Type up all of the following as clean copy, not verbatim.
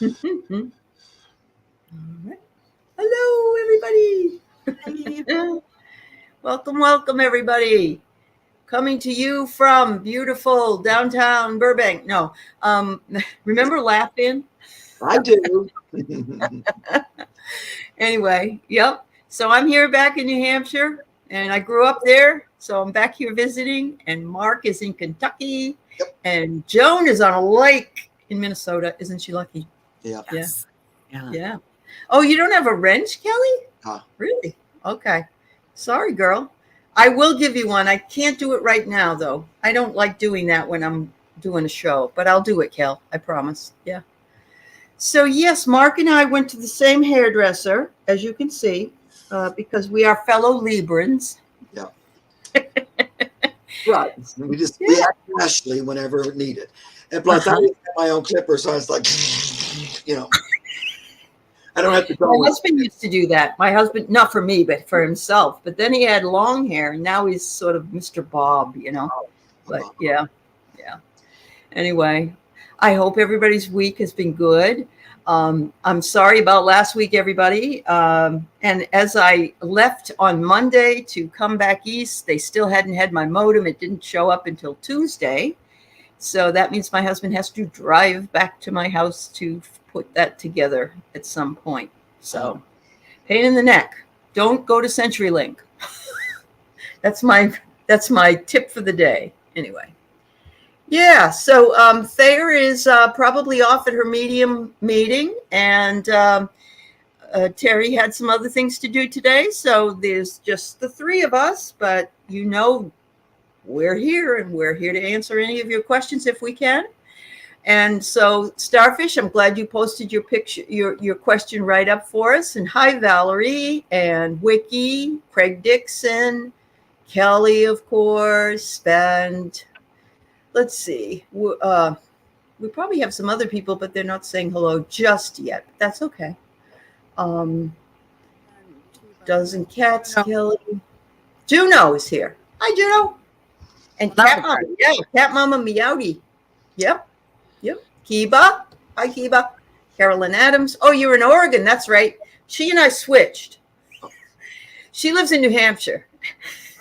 All right. Hello, everybody. Welcome, welcome, everybody. Coming to you from beautiful downtown Burbank. No, remember Laugh-In? I do. Anyway, yep. So I'm here back in New Hampshire, and I grew up there. So I'm back here visiting, and Mark is in Kentucky, Yep. and Joan is on a lake in Minnesota. Isn't she lucky? Yeah. Yes. Yeah. Oh, you don't have a wrench, Kelly? Huh. Really? Okay. Sorry, girl. I will give you one. I can't do it right now, though. I don't like doing that when I'm doing a show, but I'll do it, Kel. I promise. Yeah. So, yes, Mark and I went to the same hairdresser, as you can see, because we are fellow Librans. Yeah. Right. We act Ashley whenever needed. And plus, I didn't have my own clipper, so I was like, I don't have to go. My husband used to do that. My husband, not for me, but for himself. But then he had long hair, and now he's sort of Mr. Bob, But yeah. Anyway, I hope everybody's week has been good. I'm sorry about last week, everybody. And as I left on Monday to come back east, they still hadn't had my modem. It didn't show up until Tuesday. So that means my husband has to drive back to my house to put that together at some point. So pain in the neck. Don't go to CenturyLink. That's my tip for the day. Anyway. Yeah, so Thayer is probably off at her medium meeting, and Terry had some other things to do today, so there's just the three of us, but we're here, and we're here to answer any of your questions if we can. And so, Starfish, I'm glad you posted your picture, your question right up for us. And hi, Valerie, and Wiki, Craig Dixon, Kelly, of course, and let's see. We probably have some other people, but they're not saying hello just yet. But that's okay. Dozen cats, Kelly. Juno is here. Hi, Juno. And Cat Mama. Yeah, Cat Mama Meowdy. Yep. Kiba. Hi, Kiba. Carolyn Adams. Oh, you're in Oregon. That's right. She and I switched. She lives in New Hampshire.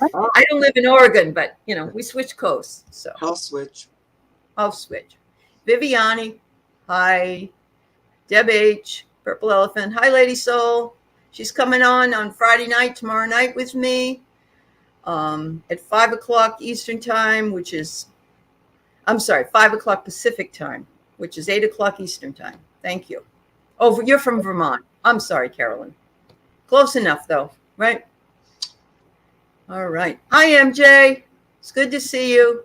I don't live in Oregon, but, we switch coasts. So I'll switch. Viviani. Hi. Deb H. Purple Elephant. Hi, Lady Soul. She's coming on Friday night, tomorrow night with me at 5 o'clock Eastern time, 5 o'clock Pacific time, which is 8 o'clock Eastern time. Thank you. Oh, you're from Vermont. I'm sorry, Carolyn. Close enough, though, right? All right. Hi, MJ. It's good to see you.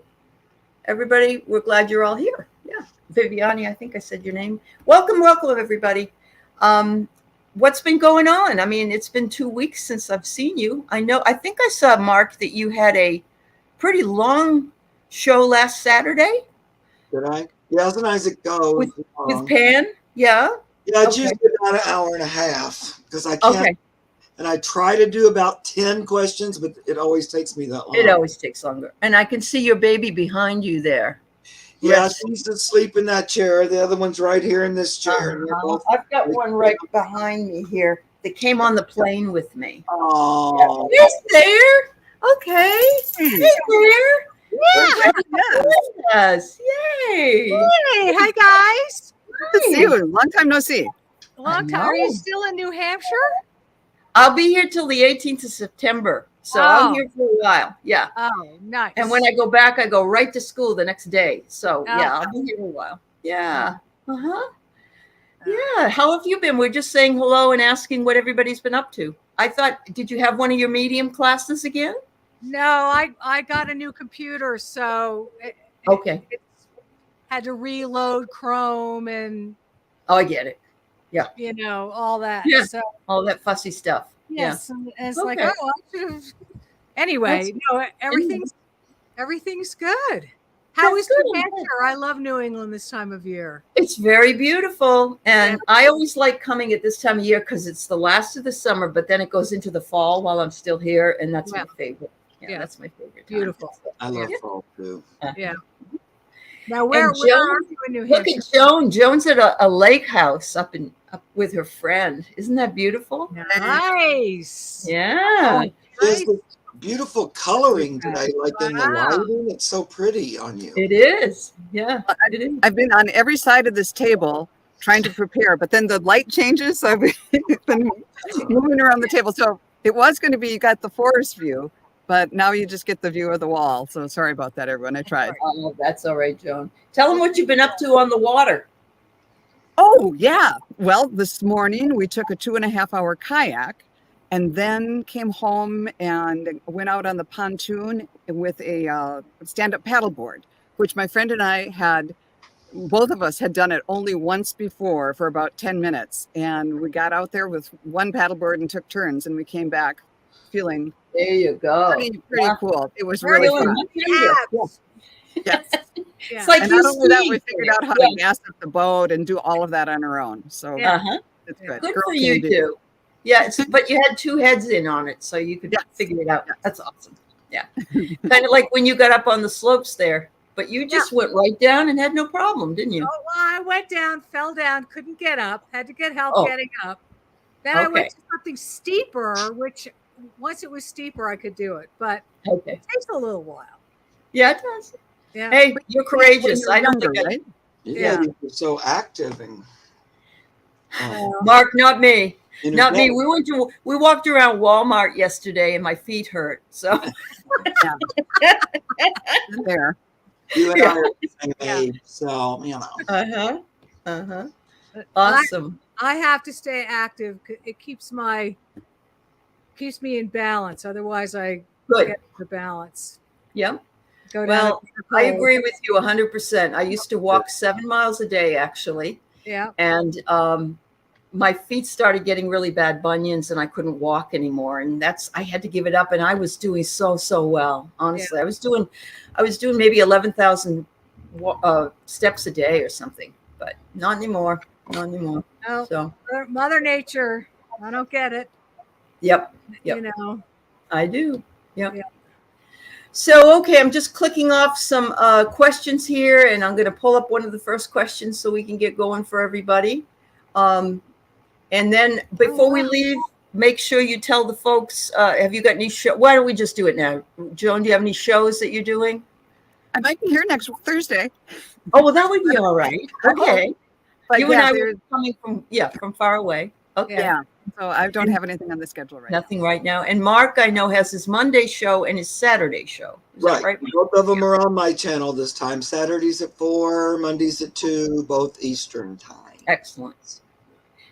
Everybody, we're glad you're all here. Yeah. Viviani, I think I said your name. Welcome, everybody. What's been going on? I mean, it's been 2 weeks since I've seen you. I think I saw, Mark, that you had a pretty long show last Saturday. Did I? Yeah, it was a nice go. With Pan? Yeah. Yeah, it's usually about an hour and a half because I can't. Okay. And I try to do about 10 questions, but it always takes me that long. It always takes longer. And I can see your baby behind you there. Yeah, she's asleep in that chair. The other one's right here in this chair. I've got one right behind me here that came on the plane with me. Oh. Yes, there. Okay. Hey, there. Yeah. Yes. Yay. Hey, hi, guys. Good to see you. Long time no see. Long time. Are you still in New Hampshire? I'll be here till the 18th of September. So I'm here for a while. Yeah. Oh, nice. And when I go back, I go right to school the next day. So yeah, I'll be here a while. Yeah. Uh-huh. Yeah. How have you been? We're just saying hello and asking what everybody's been up to. I thought, did you have one of your medium classes again? No, I got a new computer, so it had to reload Chrome and I get it. Yeah. All that. Yeah. So, all that fussy stuff. Yes. Yeah. And it's like, I should have. Anyway, everything's good. How is New Hampshire? I love New England this time of year. It's very beautiful. And I always like coming at this time of year because it's the last of the summer, but then it goes into the fall while I'm still here. And that's my favorite. Yeah, that's my favorite. Beautiful. I love fall too. Yeah. Now, where Joan, are you in New look Hampshire? at Joan. Joan's at a lake house up with her friend. Isn't that beautiful? Nice. Yeah. There's Nice. this beautiful coloring today, like in the Wow. lighting. It's so pretty on you. It is. Yeah, it is. I've been on every side of this table trying to prepare, but then the light changes, so I've been moving around the table. So it was going to be, you got the forest view, but now you just get the view of the wall. So sorry about that, everyone. I tried. Oh, that's all right, Joan. Tell them what you've been up to on the water. Oh, yeah. Well, this morning we took a 2.5 hour kayak and then came home and went out on the pontoon with a stand-up paddleboard, which my friend and I had, both of us had done it only once before for about 10 minutes. And we got out there with one paddleboard and took turns, and we came back feeling There you go. pretty Yeah. cool. It was Very really Feeling fun. much younger. Yeah. Yes. Yeah. It's like And you not only that, we skied. figured out how to gas up the boat and do all of that on our own. So Yeah. Uh-huh. it's good. Good Girl for can you do. too. Yeah, but you had two heads in on it, so you could Yes. figure it out. Yes. That's awesome. Yeah. Kind of like when you got up on the slopes there, but you just went right down and had no problem, didn't you? Oh, well, I went down, fell down, couldn't get up, had to get help Oh. getting up. Then I Okay. went to something steeper, which once it was steeper, I could do it, but Okay. it takes a little while. Yeah, it does. Yeah. Hey, you're When courageous. you're I don't younger, think right? You Yeah. ladies are so active and Mark, not me. Not me. energetic. We walked around Walmart yesterday and my feet hurt. So There. You and Yeah. I are the same Yeah. age, so you know. uh-huh. Uh-huh. But Awesome. I have to stay active. It keeps me in balance. Otherwise, I Good. get the balance. Yeah. Go down. Well, a deeper I hole. agree with you 100%. I used to walk 7 miles a day actually. Yeah. And my feet started getting really bad bunions and I couldn't walk anymore. And I had to give it up. And I was doing so well. Honestly, I was doing maybe 11,000 steps a day or something, but not anymore. Not anymore. Oh, So, Mother Nature. I don't get it. yep, You know. I do. Yep. Yeah. So, okay, I'm just clicking off some questions here, and I'm going to pull up one of the first questions so we can get going for everybody. And then before we leave, make sure you tell the folks, have you got any show? Why don't we just do it now? Joan, do you have any shows that you're doing? I might be here next Thursday. Oh, well, that would be all right. Okay. But You yeah, and I were there's- coming from far away. Okay. yeah. So I don't have anything on the schedule right Nothing right now. And Mark, I know, has his Monday show and his Saturday show. Is that Right. right? Both of them are on my channel this time. Saturdays at 4, Mondays at 2, both Eastern time. Excellent.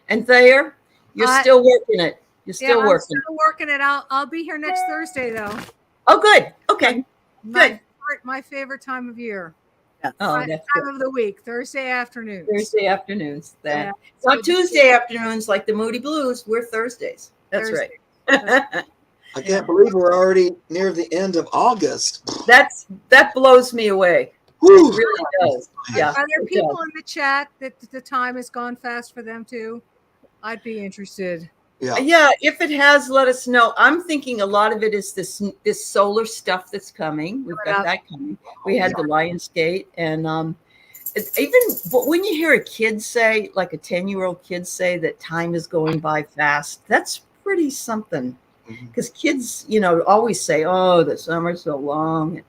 And Thayer, you're still working it. You're still I'm working. still working it out. I'll be here next Thursday though. Oh, good. Okay. My favorite time of year. now. Oh, My that's time good. of the week, Thursday afternoons. Thursday afternoons. Yeah. It's not Tuesday afternoons like the Moody Blues. We're Thursdays. That's Thursday. right. I can't believe we're already near the end of August. That blows me away. Whew. It really does. Yeah. Are there it people does. in the chat that the time has gone fast for them too? I'd be interested. Yeah. Yeah, if it has, let us know. I'm thinking a lot of it is this solar stuff that's coming. We've got that coming. We had the Lionsgate, and but when you hear a kid say, like a 10-year-old kid say that time is going by fast, that's pretty something. Because kids, always say, "Oh, the summer's so long,"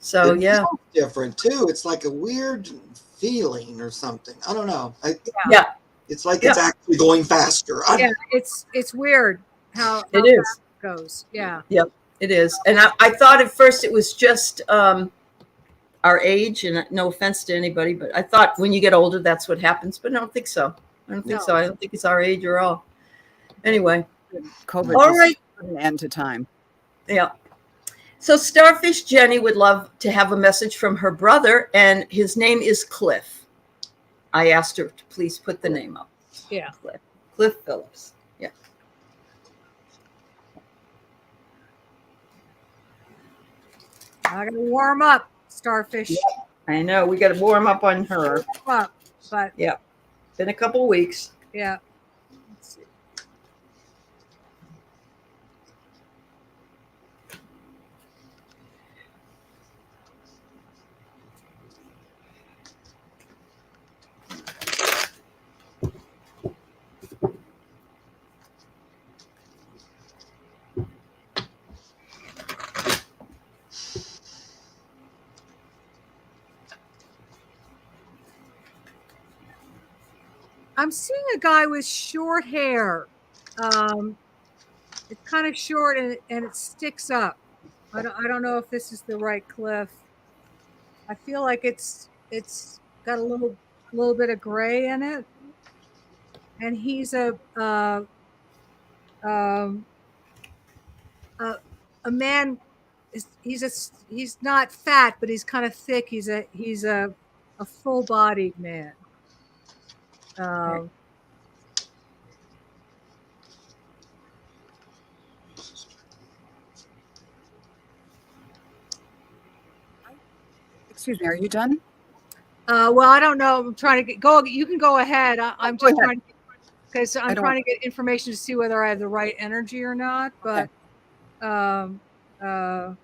So It yeah, feels different too. It's like a weird feeling or something. I don't know. Yeah. It's like it's actually going faster. Yeah, it's weird how it is. fast it goes. Yeah. Yep, it is. And I thought at first it was just our age, and no offense to anybody, but I thought when you get older, that's what happens. But I don't think so. I don't think No. so. I don't think it's our age or all. Anyway, COVID all just right. put an end to time. Yeah. So Starfish Jenny would love to have a message from her brother, and his name is Cliff. I asked her to please put the name up. Yeah. Cliff Phillips. Yeah. I gotta warm up, Starfish. I know. We got to warm up on her. Warm up, but Been a couple weeks. yeah. Let's see. I'm seeing a guy with short hair. It's kind of short and it sticks up. I don't know if this is the right cliff. I feel like it's got a little bit of gray in it, and he's um, a a man. He's not fat, but he's kind of thick. He's a full bodied man. Um, Excuse me, are you done? well, I don't know. I'm trying to go. You can go ahead. I'm Go just ahead. trying because I I'm don't. trying to get information to see whether I have the right energy or not. Okay. But um, uh,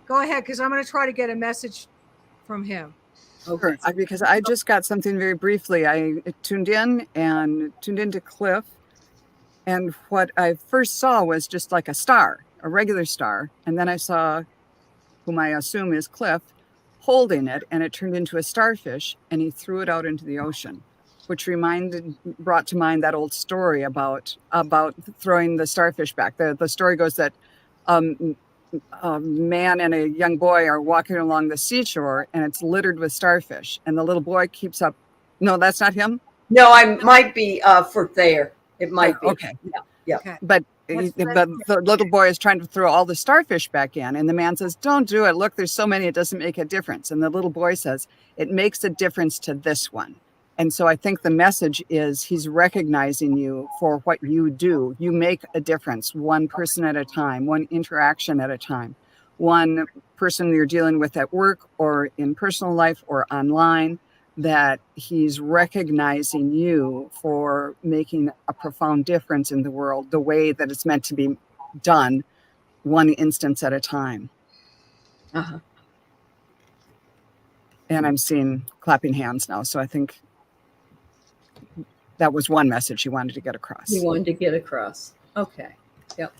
go ahead because I'm going to try to get a message from him. Sure, because I just got something very briefly. I tuned into Cliff, and what I first saw was just like a star, a regular star, and then I saw whom I assume is Cliff holding it, and it turned into a starfish, and he threw it out into the ocean, which brought to mind that old story about throwing the starfish back. The story goes that um, a man and a young boy are walking along the seashore and it's littered with starfish. And the little boy keeps up. No, that's not him. No, I might be for Thayer. It might be. Okay. Yeah. Okay. But That's the little boy is trying to throw all the starfish back in. And the man says, don't do it. Look, there's so many, it doesn't make a difference. And the little boy says, it makes a difference to this one. And so I think the message is he's recognizing you for what you do. You make a difference, one person at a time, one interaction at a time, one person you're dealing with at work or in personal life or online, that he's recognizing you for making a profound difference in the world, the way that it's meant to be done, one instance at a time. Uh-huh. And I'm seeing clapping hands now. So I think that was one message you wanted to get across. You wanted to get across. Okay. Yep.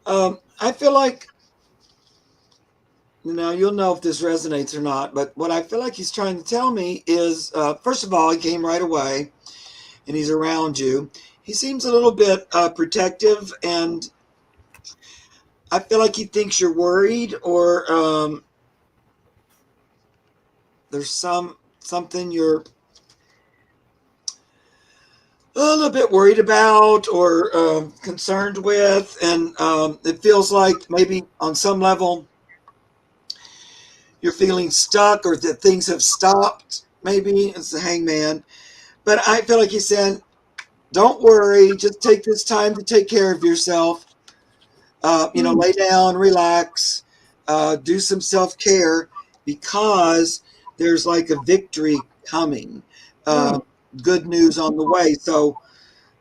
I feel like, you'll know if this resonates or not, but what I feel like he's trying to tell me is, first of all, he came right away and he's around you. He seems a little bit protective, and I feel like he thinks you're worried, or there's something you're a little bit worried about or concerned with, and it feels like maybe on some level you're feeling stuck or that things have stopped. Maybe it's the hangman, but I feel like he's saying, don't worry, just take this time to take care of yourself. Lay down, relax, do some self-care, because there's like a victory coming, good news on the way. So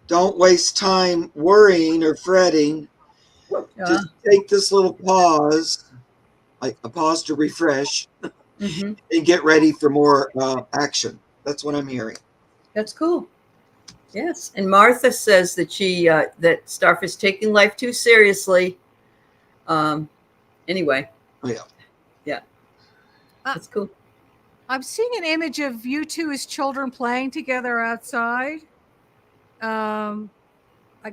don't waste time worrying or fretting. Just take this little pause, like a pause to refresh, and get ready for more action. That's what I'm hearing. That's cool. Yes. And Martha says that that Starfish taking life too seriously. Anyway. Oh, yeah. Yeah. That's cool. I'm seeing an image of you two as children playing together outside. I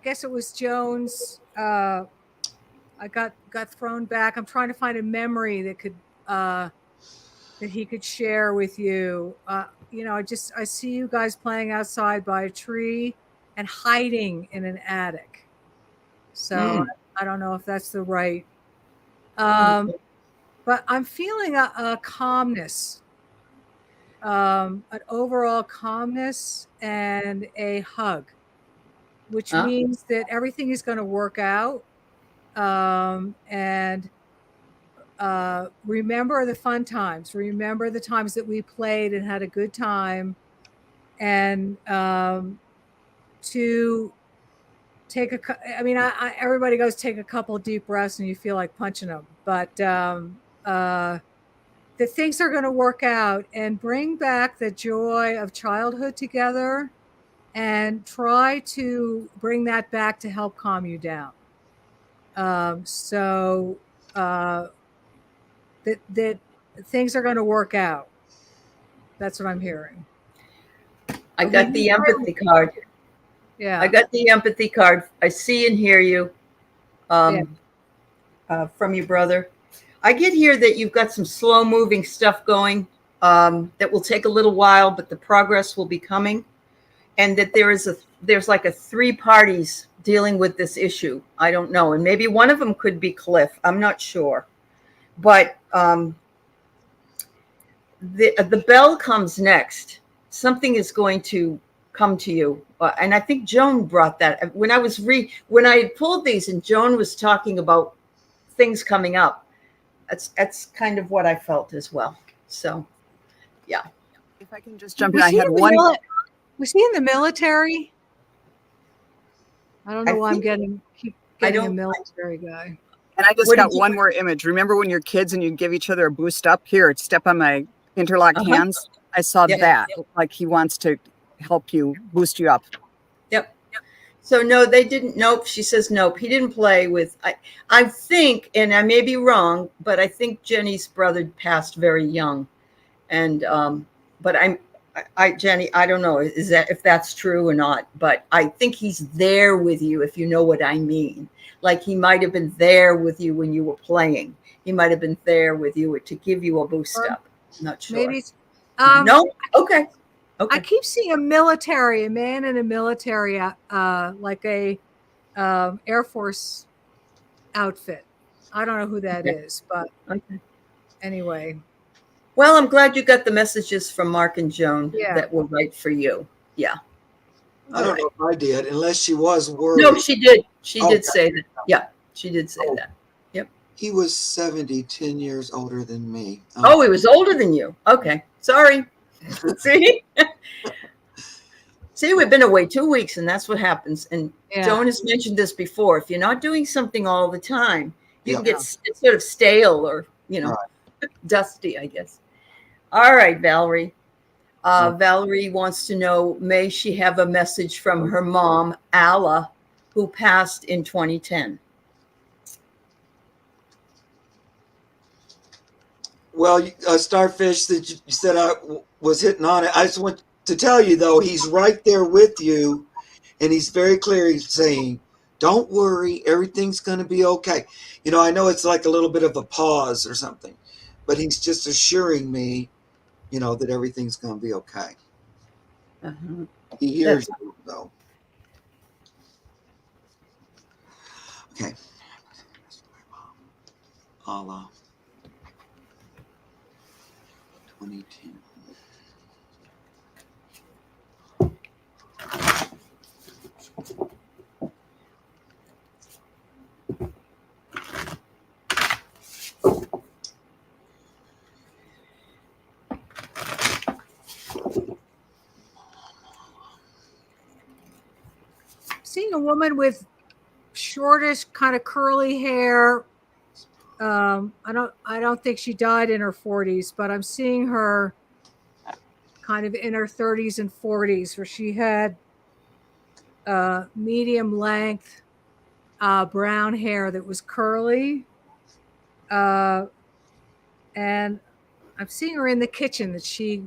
guess it was Jones. I got thrown back. I'm trying to find a memory that could that he could share with you. I see you guys playing outside by a tree and hiding in an attic. So I don't know if that's the right. But I'm feeling a calmness, an overall calmness and a hug, which means that everything is going to work out. And remember the fun times. Remember the times that we played and had a good time. And to take everybody goes take a couple deep breaths and you feel like punching them. But that things are going to work out, and bring back the joy of childhood together and try to bring that back to help calm you down. So that things are going to work out. That's what I'm hearing. I got the empathy card. Yeah. I got the empathy card. I see and hear you from your brother. I get here that you've got some slow moving stuff going that will take a little while, but the progress will be coming. And that there's like a 3 parties dealing with this issue. I don't know. And maybe one of them could be Cliff. I'm not sure. But the bell comes next. Something is going to come to you. And I think Joan brought that when I pulled these and Joan was talking about things coming up. That's kind of what I felt as well. So, yeah. If I can just jump in, I had one. Was he in the military? I don't know why I'm keep getting a military guy. And I just got one more image. Remember when you're kids and you give each other a boost up? Here, step on my interlocked hands. I saw that. Like he wants to help you, boost you up. Yep. So no, they didn't. Nope. She says nope. He didn't play with. I think, and I may be wrong, but I think Jenny's brother passed very young, and but Jenny, I don't know if that's true or not, but I think he's there with you, if you know what I mean. Like he might have been there with you when you were playing. He might have been there with you to give you a boost up. Not sure. Maybe. No. Okay. I keep seeing a man in a military, like a Air Force outfit. I don't know who that is, but anyway. Well, I'm glad you got the messages from Mark and Joan that were right for you. Yeah. I don't know if I did, unless she was worried. No, she did. She did say that. Yeah, she did say that. Yep. He was 10 years older than me. Oh, he was older than you. Okay. Sorry. See? See, we've been away 2 weeks, and that's what happens. And Joan has mentioned this before. If you're not doing something all the time, you can get sort of stale or, dusty, I guess. All right, Valerie. Valerie wants to know, may she have a message from her mom, Alla, who passed in 2010? Well, Starfish, that you said I was hitting on it. I just want to tell you, though, he's right there with you, and he's very clearly saying, don't worry, everything's going to be okay. I know it's like a little bit of a pause or something, but he's just assuring me, that everything's going to be okay. He hears you, though. Okay. Allah. 2010. Seeing a woman with shortish, kind of curly hair. I don't think she died in her 40s, but I'm seeing her kind of in her 30s and 40s, where she had medium length brown hair that was curly. And I'm seeing her in the kitchen, that she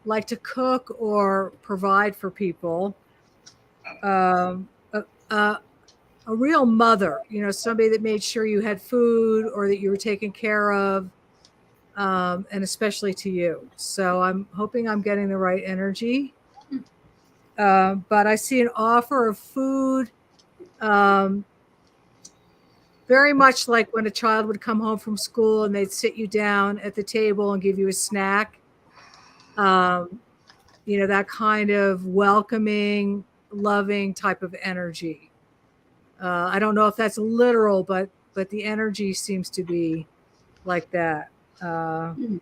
liked to cook or provide for people. A real mother, somebody that made sure you had food or that you were taken care of, and especially to you. So I'm hoping I'm getting the right energy. But I see an offer of food, very much like when a child would come home from school and they'd sit you down at the table and give you a snack. That kind of welcoming, loving type of energy. I don't know if that's literal, but the energy seems to be like that. I tuned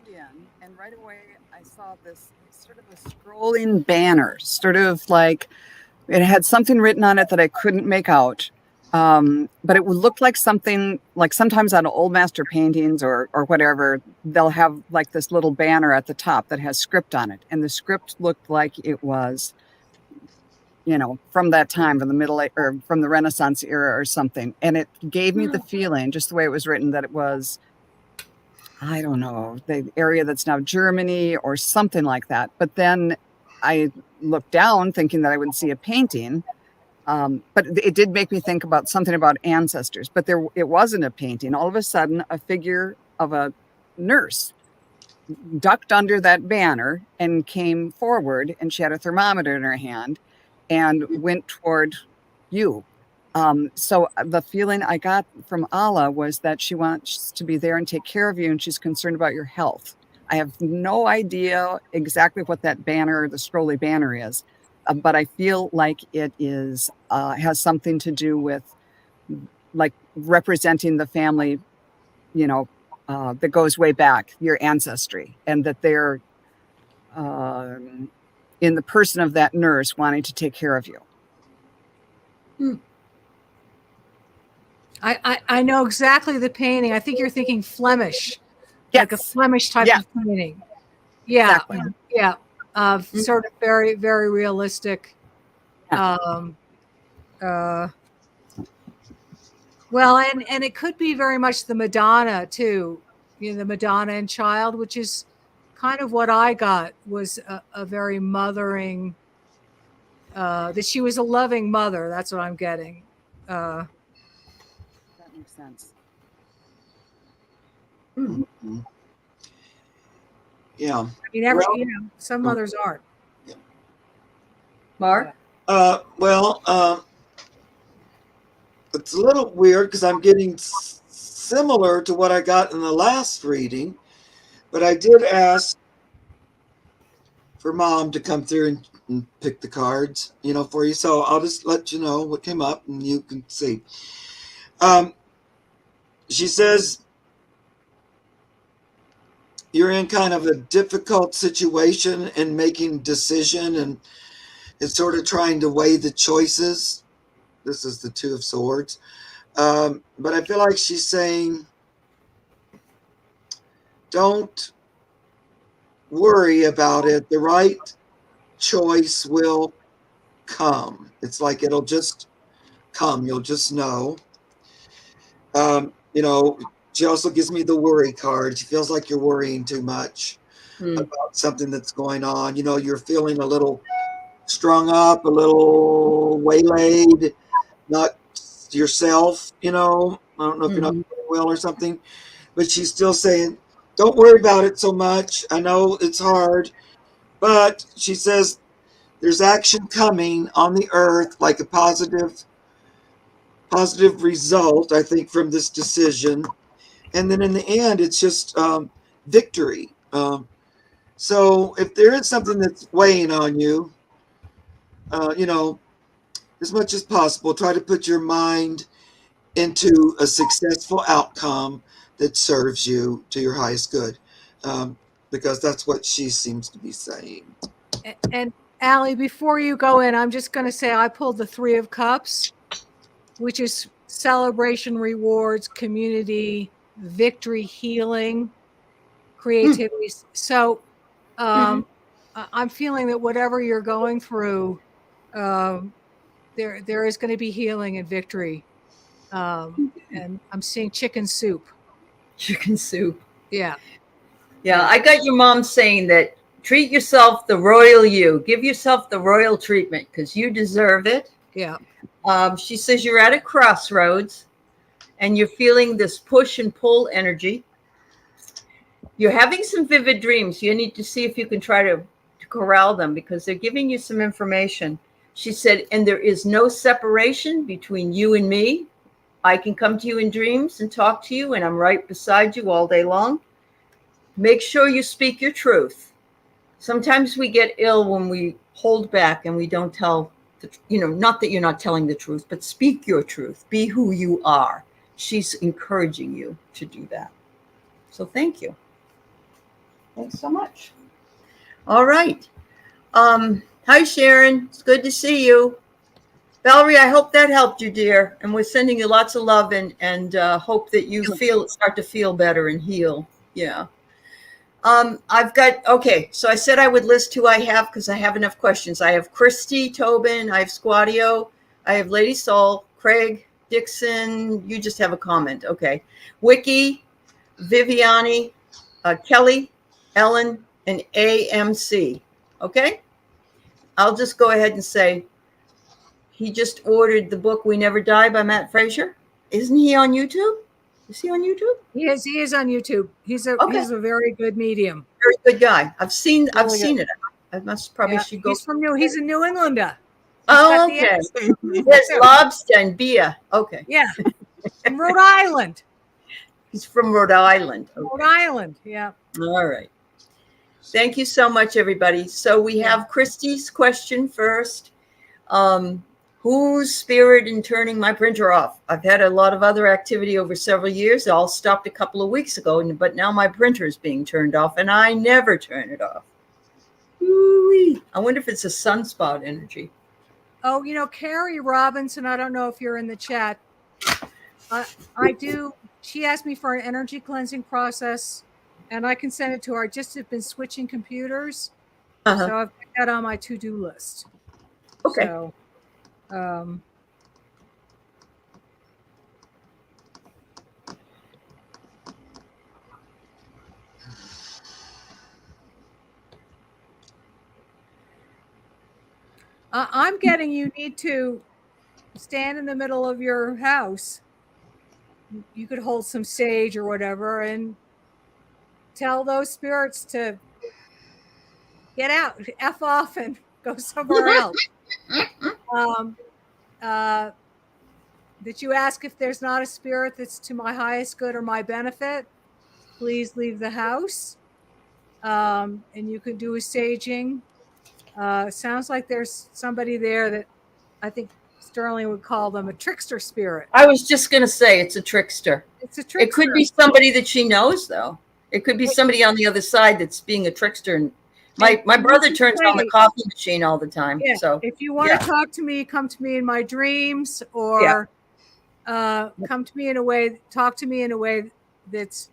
in, and right away I saw this sort of a scrolling banner, sort of like it had something written on it that I couldn't make out. But it would look like something like sometimes on old master paintings or whatever, they'll have like this little banner at the top that has script on it. And the script looked like it was from that time, from the or from the Renaissance era or something. And it gave me the feeling, just the way it was written, that it was, I don't know, the area that's now Germany or something like that. But then I looked down thinking that I would see a painting. But it did make me think about something about ancestors, but it wasn't a painting. All of a sudden, a figure of a nurse ducked under that banner and came forward, and she had a thermometer in her hand and went toward you. So the feeling I got from Allah was that she wants to be there and take care of you, and she's concerned about your health. I have no idea exactly what that banner, the scrolly banner is, but I feel like it is has something to do with like representing the family, that goes way back, your ancestry, and that they're in the person of that nurse wanting to take care of you. I know exactly the painting. I think you're thinking Flemish, Yes. like a Flemish type Yeah. of painting. Yeah, Exactly. yeah. Sort of very, very realistic. Well, and it could be very much the Madonna too, the Madonna and Child, which is kind of what I got, was a very mothering, that she was a loving mother. That's what I'm getting. That makes sense. Mhm. Yeah. I mean, some mothers aren't. Mark? It's a little weird because I'm getting similar to what I got in the last reading, but I did ask for Mom to come through and pick the cards, for you. So I'll just let you know what came up, and you can see. She says you're in kind of a difficult situation and making decision, and it's sort of trying to weigh the choices. This is the Two of Swords. But I feel like she's saying, don't worry about it. The right choice will come. It's like it'll just come. You'll just know. She also gives me the worry card. She feels like you're worrying too much about something that's going on. You're feeling a little strung up, a little waylaid, not yourself, I don't know if you're not feeling well or something, but she's still saying, don't worry about it so much. I know it's hard, but she says there's action coming on the earth, like a positive result, I think, from this decision. And then in the end, it's just victory. So if there is something that's weighing on you, as much as possible, try to put your mind into a successful outcome that serves you to your highest good, because that's what she seems to be saying. And Allie, before you go in, I'm just going to say I pulled the Three of Cups, which is celebration, rewards, community, victory, healing, creativity. So I'm feeling that whatever you're going through, there is going to be healing and victory. And I'm seeing chicken soup. Chicken soup. Yeah. Yeah, I got your mom saying that treat yourself the royal you. Give yourself the royal treatment because you deserve it. Yeah. She says you're at a crossroads and you're feeling this push and pull energy. You're having some vivid dreams. You need to see if you can try to corral them because they're giving you some information. She said, and there is no separation between you and me. I can come to you in dreams and talk to you, and I'm right beside you all day long. Make sure you speak your truth. Sometimes we get ill when we hold back and we don't tell, not that you're not telling the truth, but speak your truth. Be who you are. She's encouraging you to do that. So thank you. Thanks so much. All right. Hi, Sharon. It's good to see you. Valerie, I hope that helped you, dear. And we're sending you lots of love and hope that you start to feel better and heal. Yeah. I've got, okay, so I said I would list who I have because I have enough questions. I have Christy Tobin, I have Squadio, I have Lady Soul, Craig, Dixon, you just have a comment, okay. Wiki, Viviani, Kelly, Ellen, and AMC, okay? I'll just go ahead and say, he just ordered the book We Never Die by Matt Frazier. Isn't he on YouTube? Is he on YouTube? He is on YouTube. He's a very good medium. Very good guy. I've seen Really it. I must probably should go. He's a New Englander. Oh, okay. There's lobster and beer. Okay. Yeah. From Rhode Island. He's from Rhode Island. Okay. Rhode Island. Yeah. All right. Thank you so much, everybody. So we have Christy's question first. Whose spirit in turning my printer off? I've had a lot of other activity over several years. It all stopped a couple of weeks ago, but now my printer is being turned off, and I never turn it off. Ooh-wee. I wonder if it's a sunspot energy. Oh, Carrie Robinson, I don't know if you're in the chat. I do. She asked me for an energy cleansing process, and I can send it to her. I just have been switching computers, so I've got that on my to-do list. Okay. So, I'm getting you need to stand in the middle of your house. You could hold some sage or whatever and tell those spirits to get out, F off and go somewhere else. That you ask if there's not a spirit that's to my highest good or my benefit, please leave the house. And you can do a saging. Sounds like there's somebody there that I think Sterling would call them a trickster spirit. I was just going to say it's a trickster. It's a trickster. It could be somebody that she knows, though. It could be somebody on the other side that's being a trickster. And my brother turns on the coffee machine all the time. Yeah. So if you want to talk to me, come to me in my dreams, or come to me in a way, talk to me in a way that's,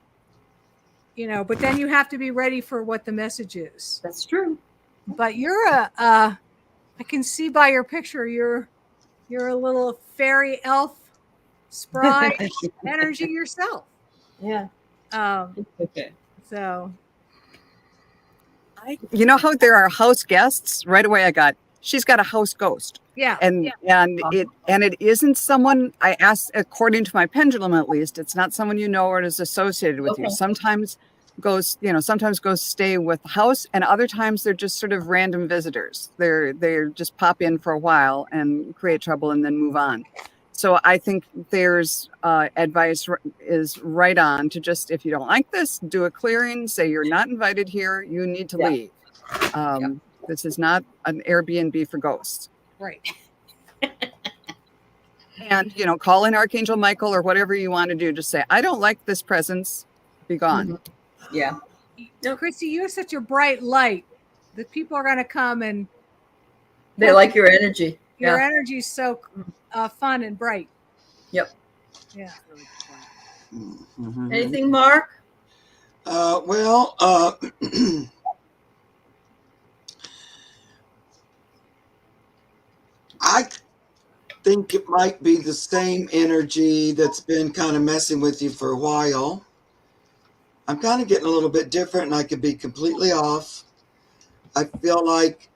but then you have to be ready for what the message is. That's true. But you're I can see by your picture, you're a little fairy elf spry energy yourself. Yeah. Okay. So, you know how there are house guests? Right away, she's got a house ghost. Yeah. And it isn't someone, I asked, according to my pendulum at least, it's not someone or is associated with you. Sometimes ghosts stay with the house, and other times they're just sort of random visitors. They're just pop in for a while and create trouble and then move on. So I think there's advice is right on to just, if you don't like this, do a clearing, say you're not invited here, you need to leave. This is not an Airbnb for ghosts. Right. And, call in Archangel Michael or whatever you want to do. Just say, I don't like this presence. Be gone. Mm-hmm. Yeah. No, Christy, you have such a bright light that people are going to come and they like your energy. Your energy is so fun and bright. Yep. Yeah. Mm-hmm. Anything, Mark? Well, I think it might be the same energy that's been kind of messing with you for a while. I'm kind of getting a little bit different, and I could be completely off. I feel like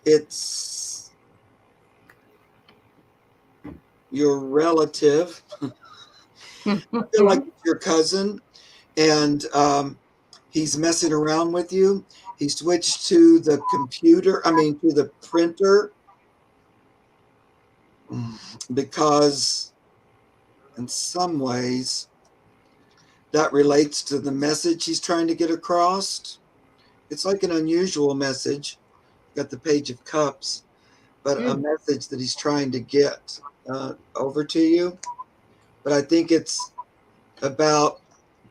it's your relative. I feel like it's your cousin, and he's messing around with you. He switched to the to the printer, because in some ways that relates to the message he's trying to get across. It's like an unusual message. Got the Page of Cups, but a message that he's trying to get over to you. But I think it's about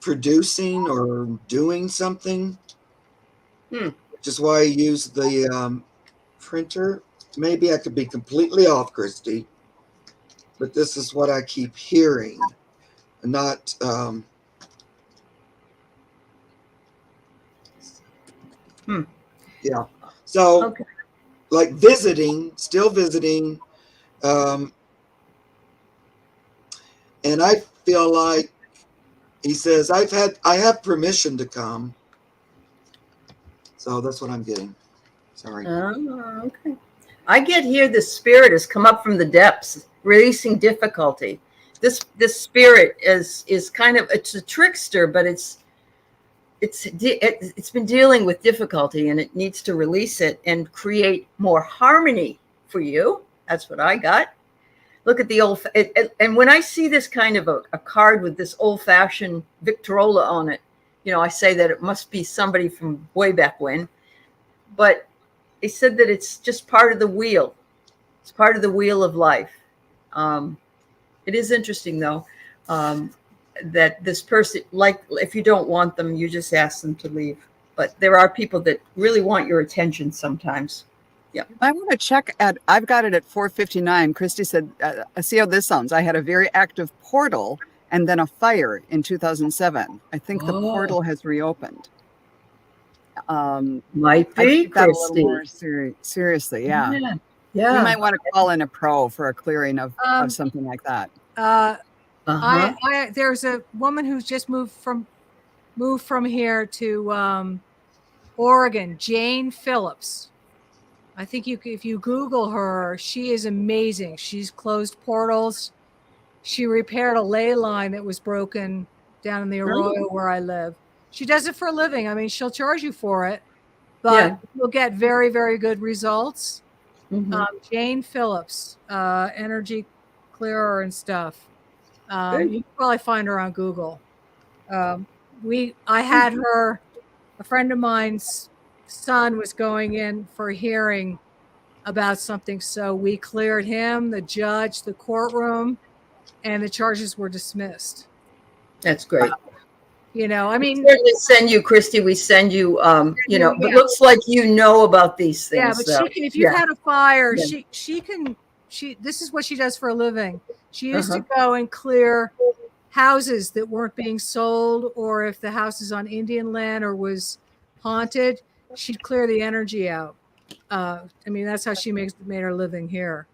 producing or doing something, which is why I use the printer. Maybe I could be completely off, Christy, but this is what I keep hearing. not yeah. So Okay. like still visiting, and I feel like he says I have permission to come. So that's what I'm getting. Sorry. Oh, okay. I get here the spirit has come up from the depths, releasing difficulty. This spirit is kind of, it's a trickster, but it's been dealing with difficulty, and it needs to release it and create more harmony for you. That's what I got. Look at the and when I see this kind of a card with this old fashioned Victrola on it, I say that it must be somebody from way back when. But they said that it's just part of the wheel. It's part of the wheel of life. It is interesting, though, that this person, like, if you don't want them, you just ask them to leave. But there are people that really want your attention sometimes. Yeah. I want to check I've got it at 4:59. Christy said, see how this sounds. I had a very active portal and then a fire in 2007. I think the portal has reopened. Might I be, take that a little Christy. more seriously. Yeah. Yeah. You might want to call in a pro for a clearing of something like that. There's a woman who's just moved from here to Oregon, Jane Phillips. I think if you Google her, she is amazing. She's closed portals. She repaired a ley line that was broken down in the Arroyo where I live. She does it for a living. I mean, she'll charge you for it, but you'll get very, very good results. Jane Phillips, energy clearer and stuff. You can probably find her on Google. I had her, a friend of mine's son was going in for a hearing about something. So we cleared him, the judge, the courtroom, and the charges were dismissed. That's great. I mean, we certainly send you, Christy. We send you, it looks like you know about these things. Yeah, but she can, if you've had a fire, she can, this is what she does for a living. She used to go and clear houses that weren't being sold, or if the house is on Indian land or was haunted, she'd clear the energy out. I mean, that's how she made her living here.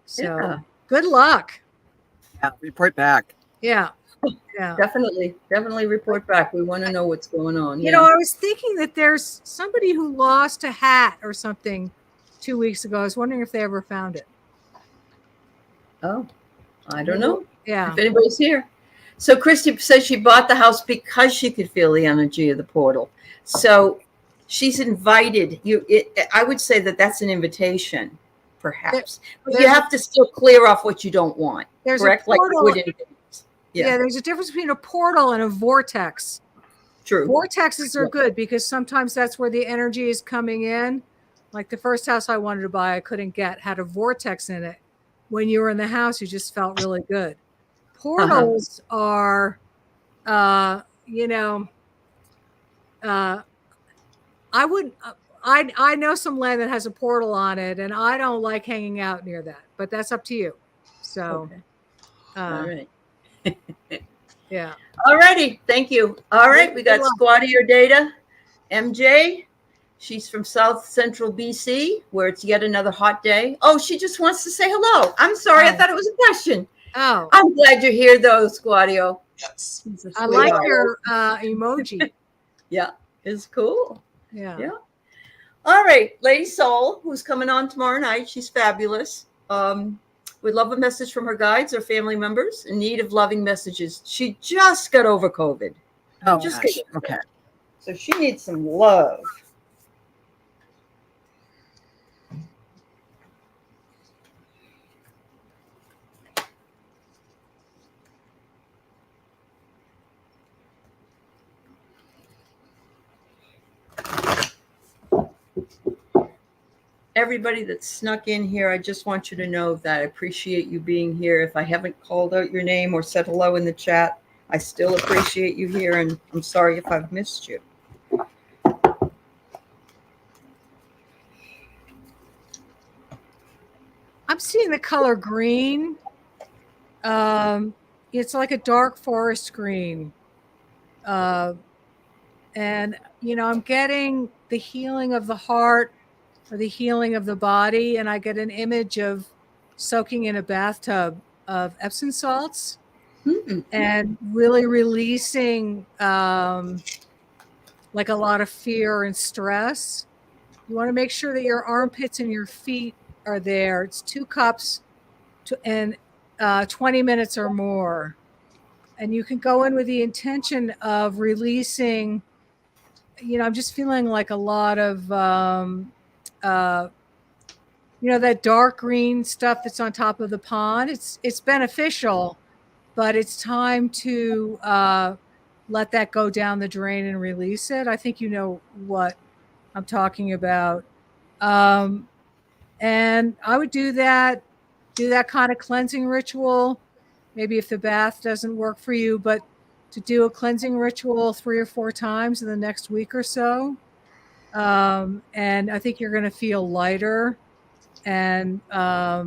So good luck. Yeah, report back. Yeah. Definitely report back. We want to know what's going on. I was thinking that there's somebody who lost a hat or something 2 weeks ago. I was wondering if they ever found it. Oh, I don't know. Yeah. If anybody's here. So Christy says she bought the house because she could feel the energy of the portal. So she's invited you. I would say that that's an invitation, perhaps. But you have to still clear off what you don't want. There's correct? A portal. Yeah, there's a difference between a portal and a vortex. True. Vortexes are good because sometimes that's where the energy is coming in. Like the first house I wanted to buy, I couldn't get, had a vortex in it. When you were in the house, you just felt really good. Portals are, I know some land that has a portal on it, and I don't like hanging out near that, but that's up to you. So, all right. Yeah. All righty. Thank you. All right. We got Squattier Data. MJ. She's from South Central BC, where it's yet another hot day. Oh, she just wants to say hello. I'm sorry. I thought it was a question. Oh. I'm glad you're here, though, Squattio. Yes. I like your emoji. Yeah. It's cool. Yeah. All right. Lady Soul, who's coming on tomorrow night. She's fabulous. We'd love a message from her guides or family members in need of loving messages. She just got over COVID. Oh, just okay. So she needs some love. Everybody that snuck in here, I just want you to know that I appreciate you being here. If I haven't called out your name or said hello in the chat, I still appreciate you here, and I'm sorry if I've missed you. I'm seeing the color green. it's like a dark forest green. Uh, and, I'm getting the healing of the heart or the healing of the body. And I get an image of soaking in a bathtub of Epsom salts Hmm. and really releasing like a lot of fear and stress. You want to make sure that your armpits and your feet are there. It's 2 cups and 20 minutes or more. And you can go in with the intention of releasing. I'm just feeling like a lot of, uh, that dark green stuff that's on top of the pond. It's beneficial, but it's time to let that go down the drain and release it. I think you know what I'm talking about. Um, and I would do that kind of cleansing ritual. Maybe if the bath doesn't work for you, but to do a cleansing ritual 3 or 4 times in the next week or so. And I think you're going to feel lighter and uh,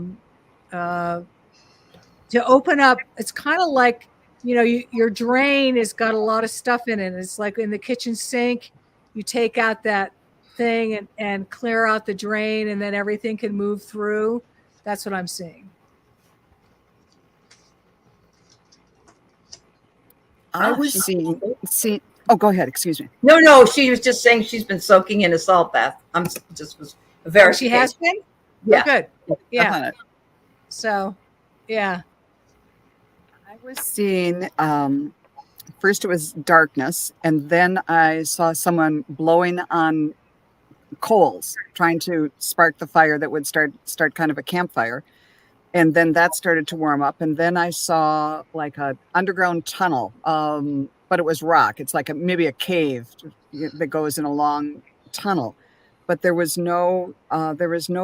to open up. It's kind of like, your drain has got a lot of stuff in it. It's like in the kitchen sink, you take out that thing and clear out the drain, and then everything can move through. That's what I'm seeing. I was She's seeing. Oh, go ahead. Excuse me. no. She was just saying she's been soaking in a salt bath. I'm just was a Oh, verification. she has been? Yeah. Oh, good. Yeah. On it. So, yeah. I was seeing. First, it was darkness, and then I saw someone blowing on coals, trying to spark the fire that would start kind of a campfire. And then that started to warm up, and then I saw like a underground tunnel, but it was rock. It's like maybe a cave that goes in a long tunnel, but there was no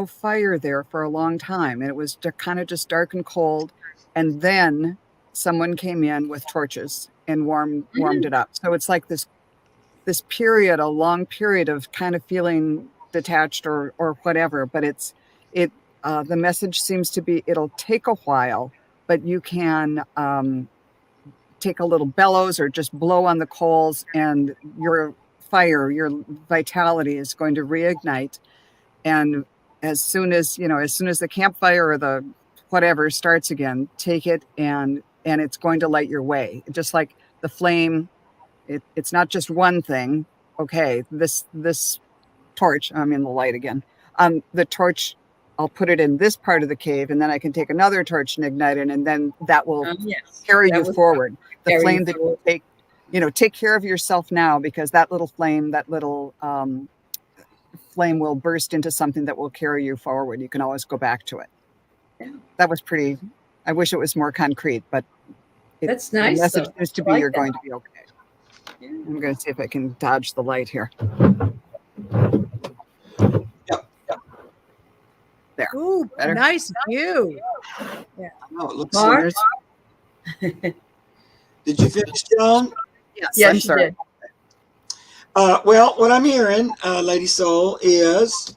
fire there for a long time, and it was kind of just dark and cold. And then someone came in with torches and warmed it up. So it's like this period, a long period of kind of feeling detached or whatever, but it the message seems to be it'll take a while, but you can take a little bellows or just blow on the coals, and your fire, your vitality is going to reignite. And as soon as the campfire or the whatever starts again, take it, and it's going to light your way, just like the flame. It's not just one thing. Okay, this torch, I'm in the light again. The torch, I'll put it in this part of the cave, and then I can take another torch and ignite it, and then that will Yes. carry That you would forward. The carry you flame that you forward. take care of yourself now, because that little flame, that little flame will burst into something that will carry you forward. You can always go back to it. Yeah. That was pretty. I wish it was more concrete, but That's the nice. message Though. seems to I be like you're that. going to be okay. Yeah. I'm going to see if I can dodge the light here. Yep. There. Ooh, Better? nice view. Oh, it looks. Mark? Did you finish, Joan? Yes, Yes, I'm she sorry. did. Well, what I'm hearing, Lady Soul, is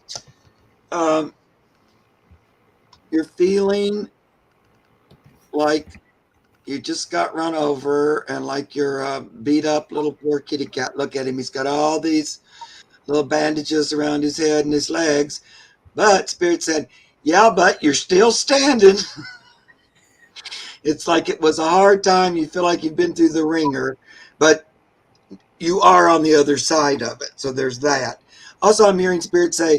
you're feeling like you just got run over, and like you're a beat up little poor kitty cat. Look at him. He's got all these little bandages around his head and his legs. But Spirit said, yeah, but you're still standing. It's like it was a hard time. You feel like you've been through the ringer, but you are on the other side of it. So there's that. Also, I'm hearing Spirit say,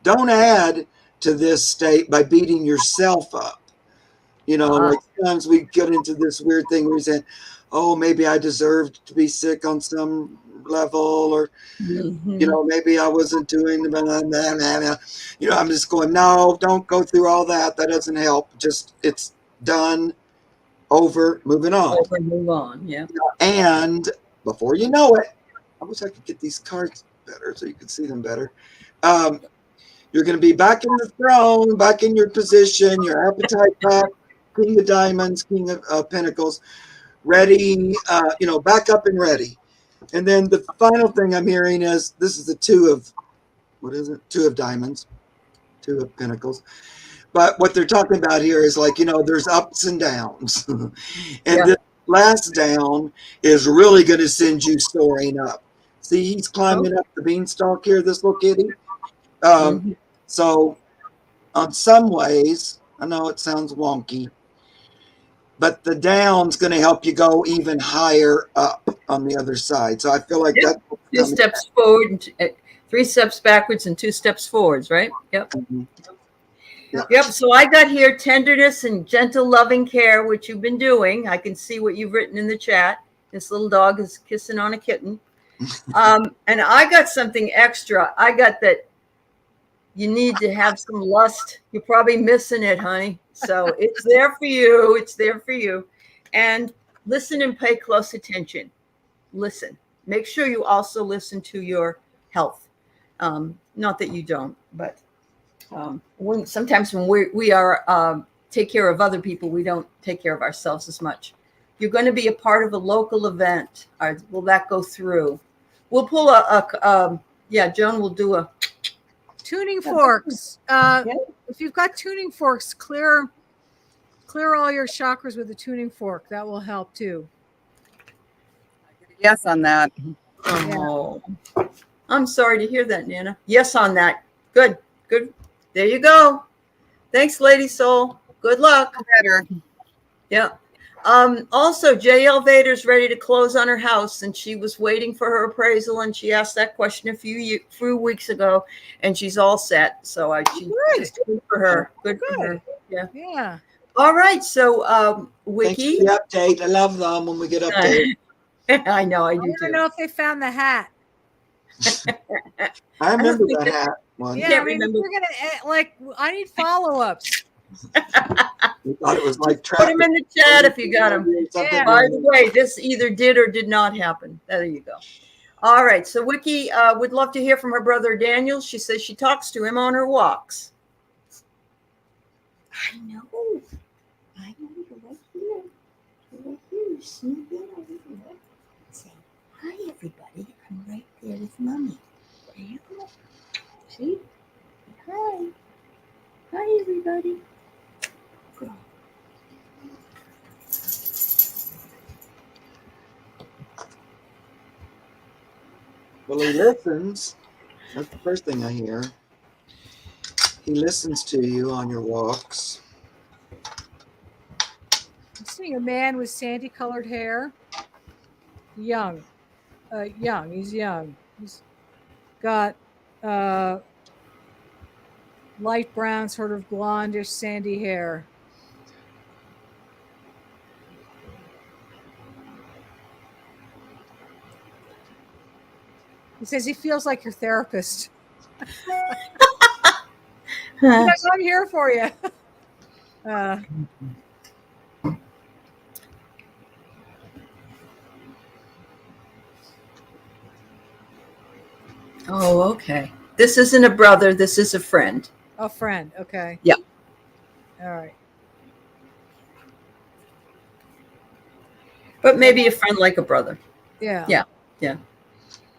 don't add to this state by beating yourself up. Like sometimes we get into this weird thing where we say, oh, maybe I deserved to be sick on some level, or, maybe I wasn't doing the blah, blah, blah, blah. I'm just going, no, don't go through all that. That doesn't help. Just, it's done, over, moving on. Over and move on. Yeah. And before you know it, I wish I could get these cards better so you could see them better. You're going to be back in the throne, back in your position, your appetite back, King of Diamonds, King of Pentacles, ready, back up and ready. And then the final thing I'm hearing is, this is the Two of Diamonds, Two of Pentacles. But what they're talking about here is like, there's ups and downs. And Yeah. this last down is really going to send you soaring up. See, he's climbing up the beanstalk here, this little kitty. Mhm. So on some ways, I know it sounds wonky, but the down's going to help you go even higher up on the other side. So I feel like Yep. that's what's 2 coming steps forward, and 3 steps backwards, and 2 steps forwards, right? Yep. back. Mhm. Yep. So I got here tenderness and gentle loving care, which you've been doing. I can see what you've written in the chat. This little dog is kissing on a kitten. And I got something extra. I got that you need to have some lust. You're probably missing it, honey. So it's there for you. It's there for you. And listen and pay close attention. Listen. Make sure you also listen to your health. Not that you don't, but sometimes when we are take care of other people, we don't take care of ourselves as much. You're going to be a part of a local event. Will that go through? We'll pull Joan will do a Tuning forks. If you've got tuning forks, clear all your chakras with a tuning fork. That will help too. Yes on that. Oh, I'm sorry to hear that, Nana. Yes on that. Good. There you go. Thanks, Lady Soul. Good luck. Better. Yeah. Also, JL Vader's ready to close on her house, and she was waiting for her appraisal, and she asked that question a few weeks ago, and she's all set. So good for her. Good for her. Yeah. Yeah. All right. So, Thanks Wiki. for the update. I love them when we get updates. I know. I I do don't too. know if they found the hat. I remember think the hat one. Yeah, Can't I mean, remember. we're gonna I need follow-ups. We thought it was like Put them in the chat if you got them. Yeah. By the way, this either did or did not happen. There you go. All right. So Wiki would love to hear from her brother Daniel. She says she talks to him on her walks. I know. I know. You're right here. You're right here. You sneak in over here. Say, hi, everybody. I'm right there with Mommy. There you go. See? Hi. Hi, everybody. Well, he listens. That's the first thing I hear. He listens to you on your walks. I'm seeing a man with sandy-colored hair. Young. He's young. He's got light brown, sort of blondish, sandy hair. He says he feels like your therapist. Yes, I'm here for you. Oh, okay. This isn't a brother. This is a friend. A friend. Okay. Yeah. All right. But maybe a friend like a brother. Yeah. Yeah.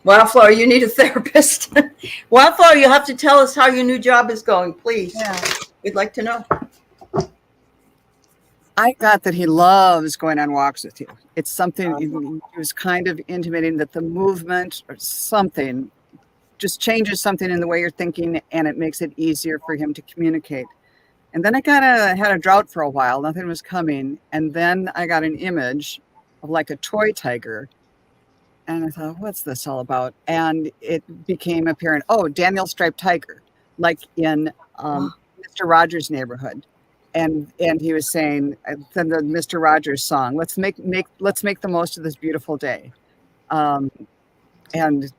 Wildflower, you need a therapist. Wildflower, you have to tell us how your new job is going, please. Yeah. We'd like to know. I got that he loves going on walks with you. It's something he was kind of intimating that the movement or something just changes something in the way you're thinking, and it makes it easier for him to communicate. And then I had a drought for a while. Nothing was coming. And then I got an image of like a toy tiger. And I thought, what's this all about? And it became apparent, Daniel Striped Tiger, like in Mr. Rogers' Neighborhood. And he was saying, then the Mr. Rogers song, let's make the most of this beautiful day. And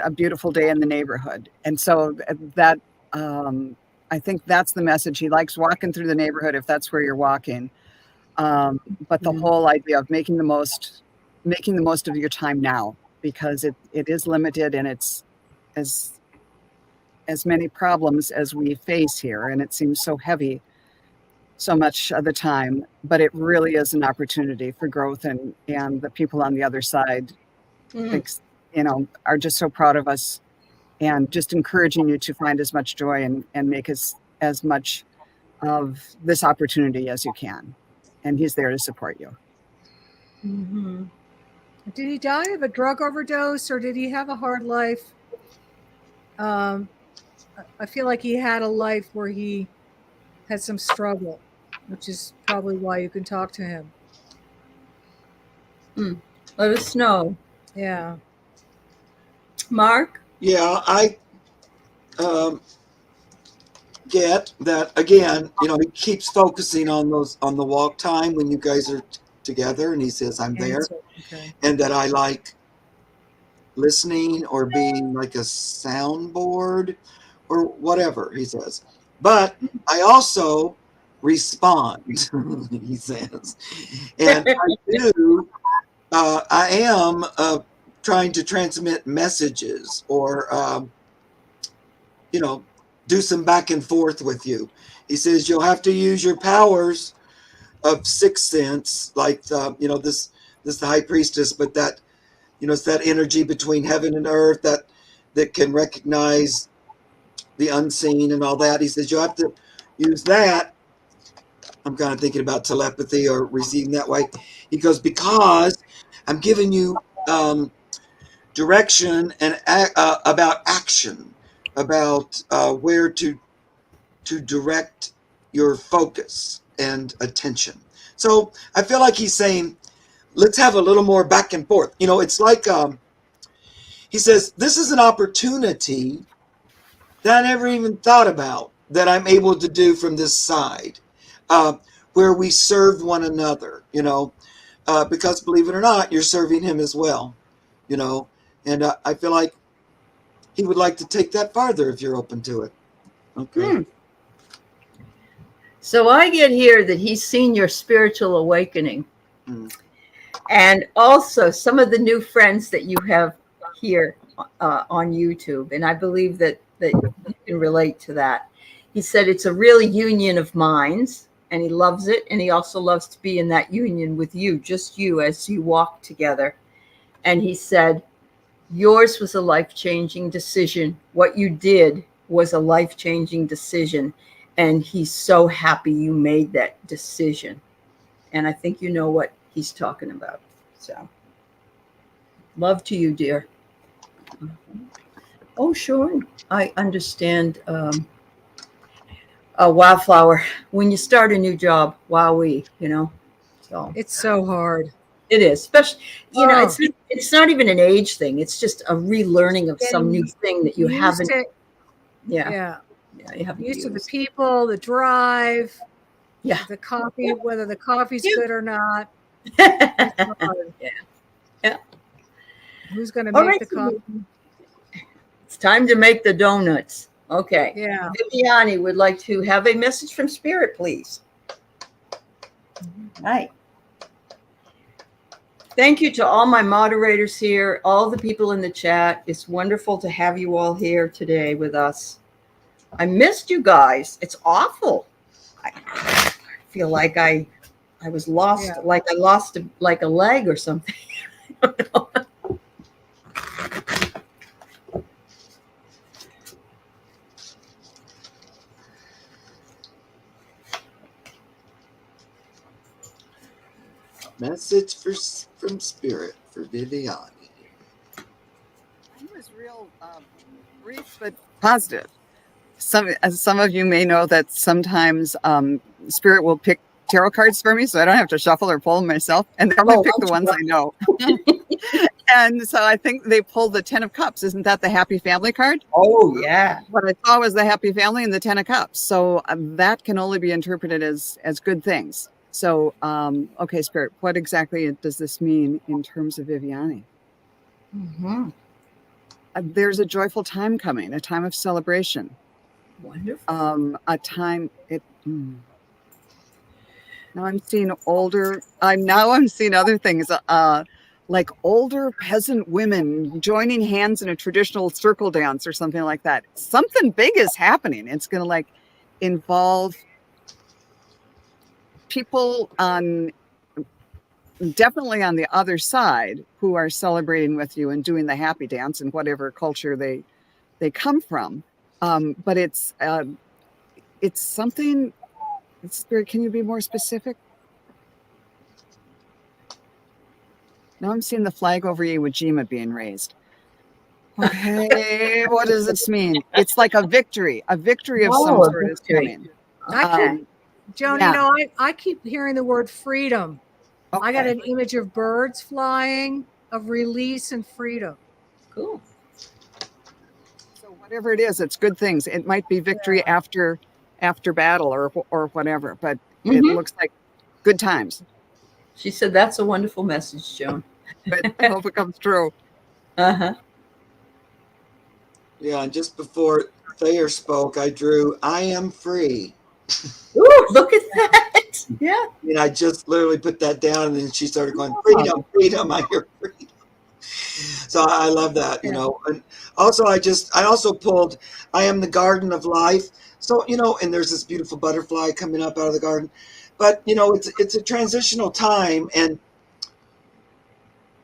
a beautiful day in the neighborhood. And so that, I think that's the message. He likes walking through the neighborhood if that's where you're walking. But the whole idea of making the most of your time now, because it is limited, and it's as many problems as we face here. And it seems so heavy so much of the time, but it really is an opportunity for growth, and the people on the other side are just so proud of us, and just encouraging you to find as much joy and make as much of this opportunity as you can. And he's there to support you. Mm-hmm. Did he die of a drug overdose, or did he have a hard life? I feel like he had a life where he had some struggle, which is probably why you can talk to him. Let us know. Yeah. Mark? Yeah, I get that again. You know, he keeps focusing on the walk time when you guys are together, and he says, "I'm there," Answer. Okay. and that I like listening or being like a soundboard or whatever he says. But I also respond, he says, and I do. I am trying to transmit messages or you know, do some back and forth with you. He says you'll have to use your powers of sixth sense, like this the high priestess, but that it's that energy between heaven and earth that can recognize the unseen and all that. He says you'll have to use that. I'm kind of thinking about telepathy or receiving that way. He goes, because I'm giving you direction and about action, about where to direct your focus and attention. So I feel like he's saying, let's have a little more back and forth. You know, it's like he says, this is an opportunity that I never even thought about that I'm able to do from this side, where we serve one another, because believe it or not, you're serving him as well, and I feel like he would like to take that farther if you're open to it. Okay. So I get here that he's seen your spiritual awakening. And also some of the new friends that you have here on YouTube. And I believe that you can relate to that. He said it's a real union of minds, and he loves it. And he also loves to be in that union with you, just you, as you walk together. And he said, yours was a life-changing decision. What you did was a life-changing decision. And he's so happy you made that decision. And I think you know what he's talking about. So, love to you, dear. Oh, sure. I understand. A wildflower. When you start a new job, wowee, So It's so hard. it is, especially, it's not even an age thing. It's just a relearning of some new thing that you haven't. Yeah. You haven't Used to the used. people, the drive. Yeah. The coffee, whether the coffee's good or not. Yeah. Who's going to make the coffee? It's time to make the donuts. Okay. Yeah. Viviani would like to have a message from Spirit, please. Hi. Thank you to all my moderators here, all the people in the chat. It's wonderful to have you all here today with us. I missed you guys. It's awful. I feel like I was lost, like I lost like a leg or something. I don't know. Message from Spirit for Viviani. It was real brief but positive. Some of you may know that sometimes Spirit will pick tarot cards for me, so I don't have to shuffle or pull them myself, and they only pick the ones I know. And so I think they pulled the 10 of Cups. Isn't that the Happy Family card? Oh, yeah. What I saw was the Happy Family and the 10 of Cups. So that can only be interpreted as good things. So, okay, Spirit, what exactly does this mean in terms of Viviani? Mm-hmm. There's a joyful time coming, a time of celebration. Wonderful. A time Now I'm seeing older. I'm seeing other things, like older peasant women joining hands in a traditional circle dance or something like that. Something big is happening. It's going to involve people definitely on the other side who are celebrating with you and doing the happy dance in whatever culture they come from. But it's something Spirit, can you be more specific? Now I'm seeing the flag over Iwo Jima being raised. Okay, what does this mean? It's like a victory of some Oh, a sort is victory. coming. I keep, Joan, yeah. I keep hearing the word freedom. Okay. I got an image of birds flying, of release and freedom. Cool. So whatever it is, it's good things. It might be victory after battle or whatever, but it looks like good times. She said that's a wonderful message, Joan. But I hope it comes true. Uh-huh. Yeah, and just before Thayer spoke, I drew "I am free." Ooh, look at that. Yeah. I mean, I just literally put that down, and then she started going, "Freedom, freedom, I hear freedom." So I love that, you know. And also, I also pulled "I am the garden of life." So, you know, and there's this beautiful butterfly coming up out of the garden. But, you know, it's a transitional time, and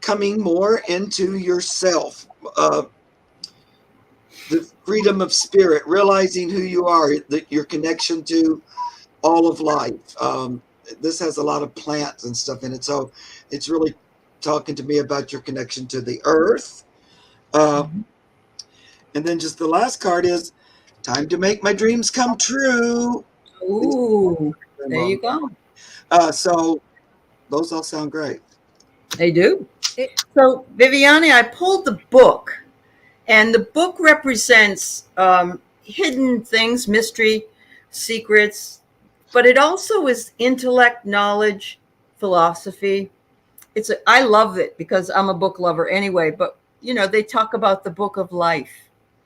coming more into yourself, the freedom of spirit, realizing who you are, your connection to all of life. This has a lot of plants and stuff in it, so it's really talking to me about your connection to the earth. And then just the last card is time to make my dreams come true. Ooh, there you go. So those all sound great. They do. So, Viviane, I pulled the book, and the book represents hidden things, mystery, secrets, but it also is intellect, knowledge, philosophy. I love it because I'm a book lover anyway, but you know, they talk about the book of life.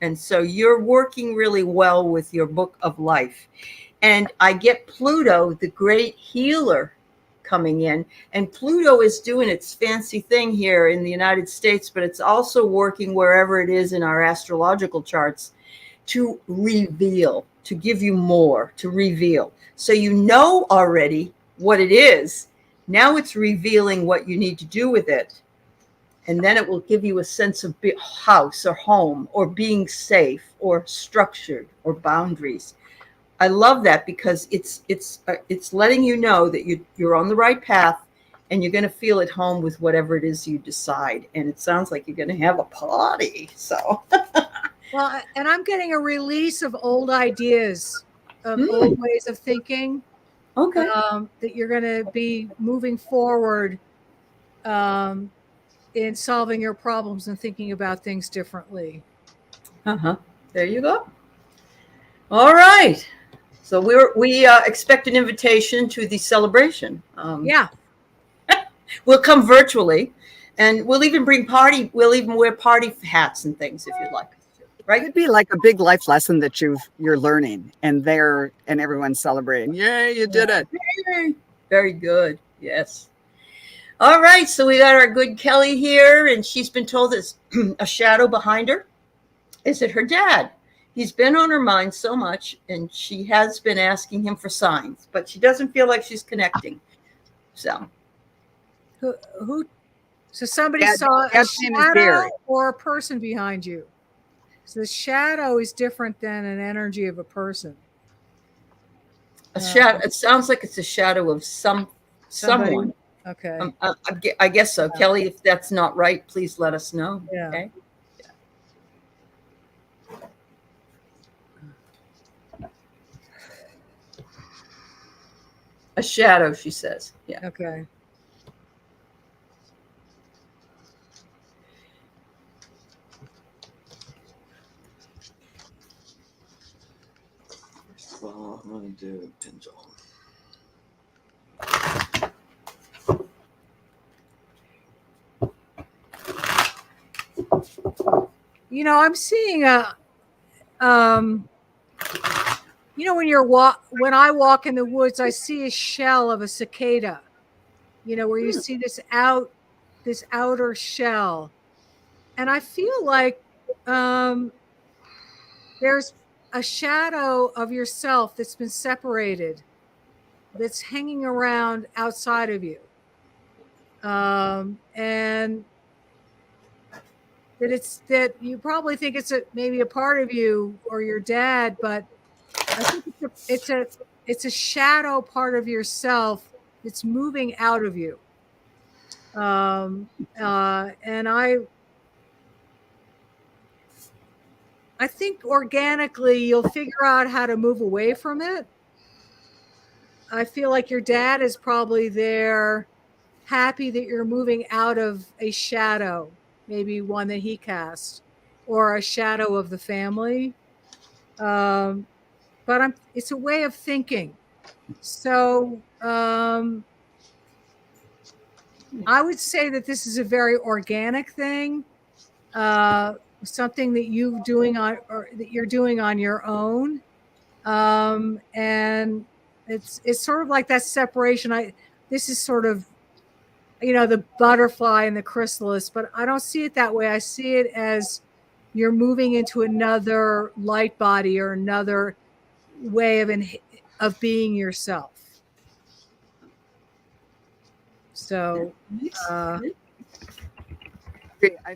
And so you're working really well with your book of life. And I get Pluto, the great healer, coming in. And Pluto is doing its fancy thing here in the United States, but it's also working wherever it is in our astrological charts to reveal, to give you more, to reveal. So you know already what it is. Now it's revealing what you need to do with it. And then it will give you a sense of house or home or being safe or structured or boundaries. I love that because it's letting you know that you're on the right path and you're going to feel at home with whatever it is you decide. And it sounds like you're going to have a party. So, well, and I'm getting a release of old ideas, of old ways of thinking. Okay. That you're going to be moving forward in solving your problems and thinking about things differently. There you go. All right. So we expect an invitation to the celebration. Yeah. We'll come virtually, and we'll even we'll even wear party hats and things if you'd like. Right? It'd be like a big life lesson that you're learning, and everyone's celebrating. Yay, you did it. Yay. Very good. Yes. All right. So we got our good Kelly here, and she's been told there's a shadow behind her. Is it her dad? He's been on her mind so much, and she has been asking him for signs, but she doesn't feel like she's connecting. So, so somebody saw a shadow or a person behind you. So the shadow is different than an energy of a person. A shadow. It sounds like it's a shadow of someone. Okay. I guess so. Kelly, if that's not right, please let us know. Yeah. Okay. A shadow, she says. Yeah. Okay. First of all, I'm going to do pendulum. You know, I'm seeing you know, when I walk in the woods, I see a shell of a cicada, you know, where you see this outer shell. And I feel like there's a shadow of yourself that's been separated, that's hanging around outside of you. And that you probably think it's maybe a part of you or your dad, but I think it's a shadow part of yourself that's moving out of you. And I think organically you'll figure out how to move away from it. I feel like your dad is probably there, happy that you're moving out of a shadow, maybe one that he cast, or a shadow of the family. But it's a way of thinking. So I would say that this is a very organic thing, something that you're doing on your own, and it's sort of like that separation. This is sort of, the butterfly and the chrysalis, but I don't see it that way. I see it as you're moving into another light body or another way of being yourself. So, and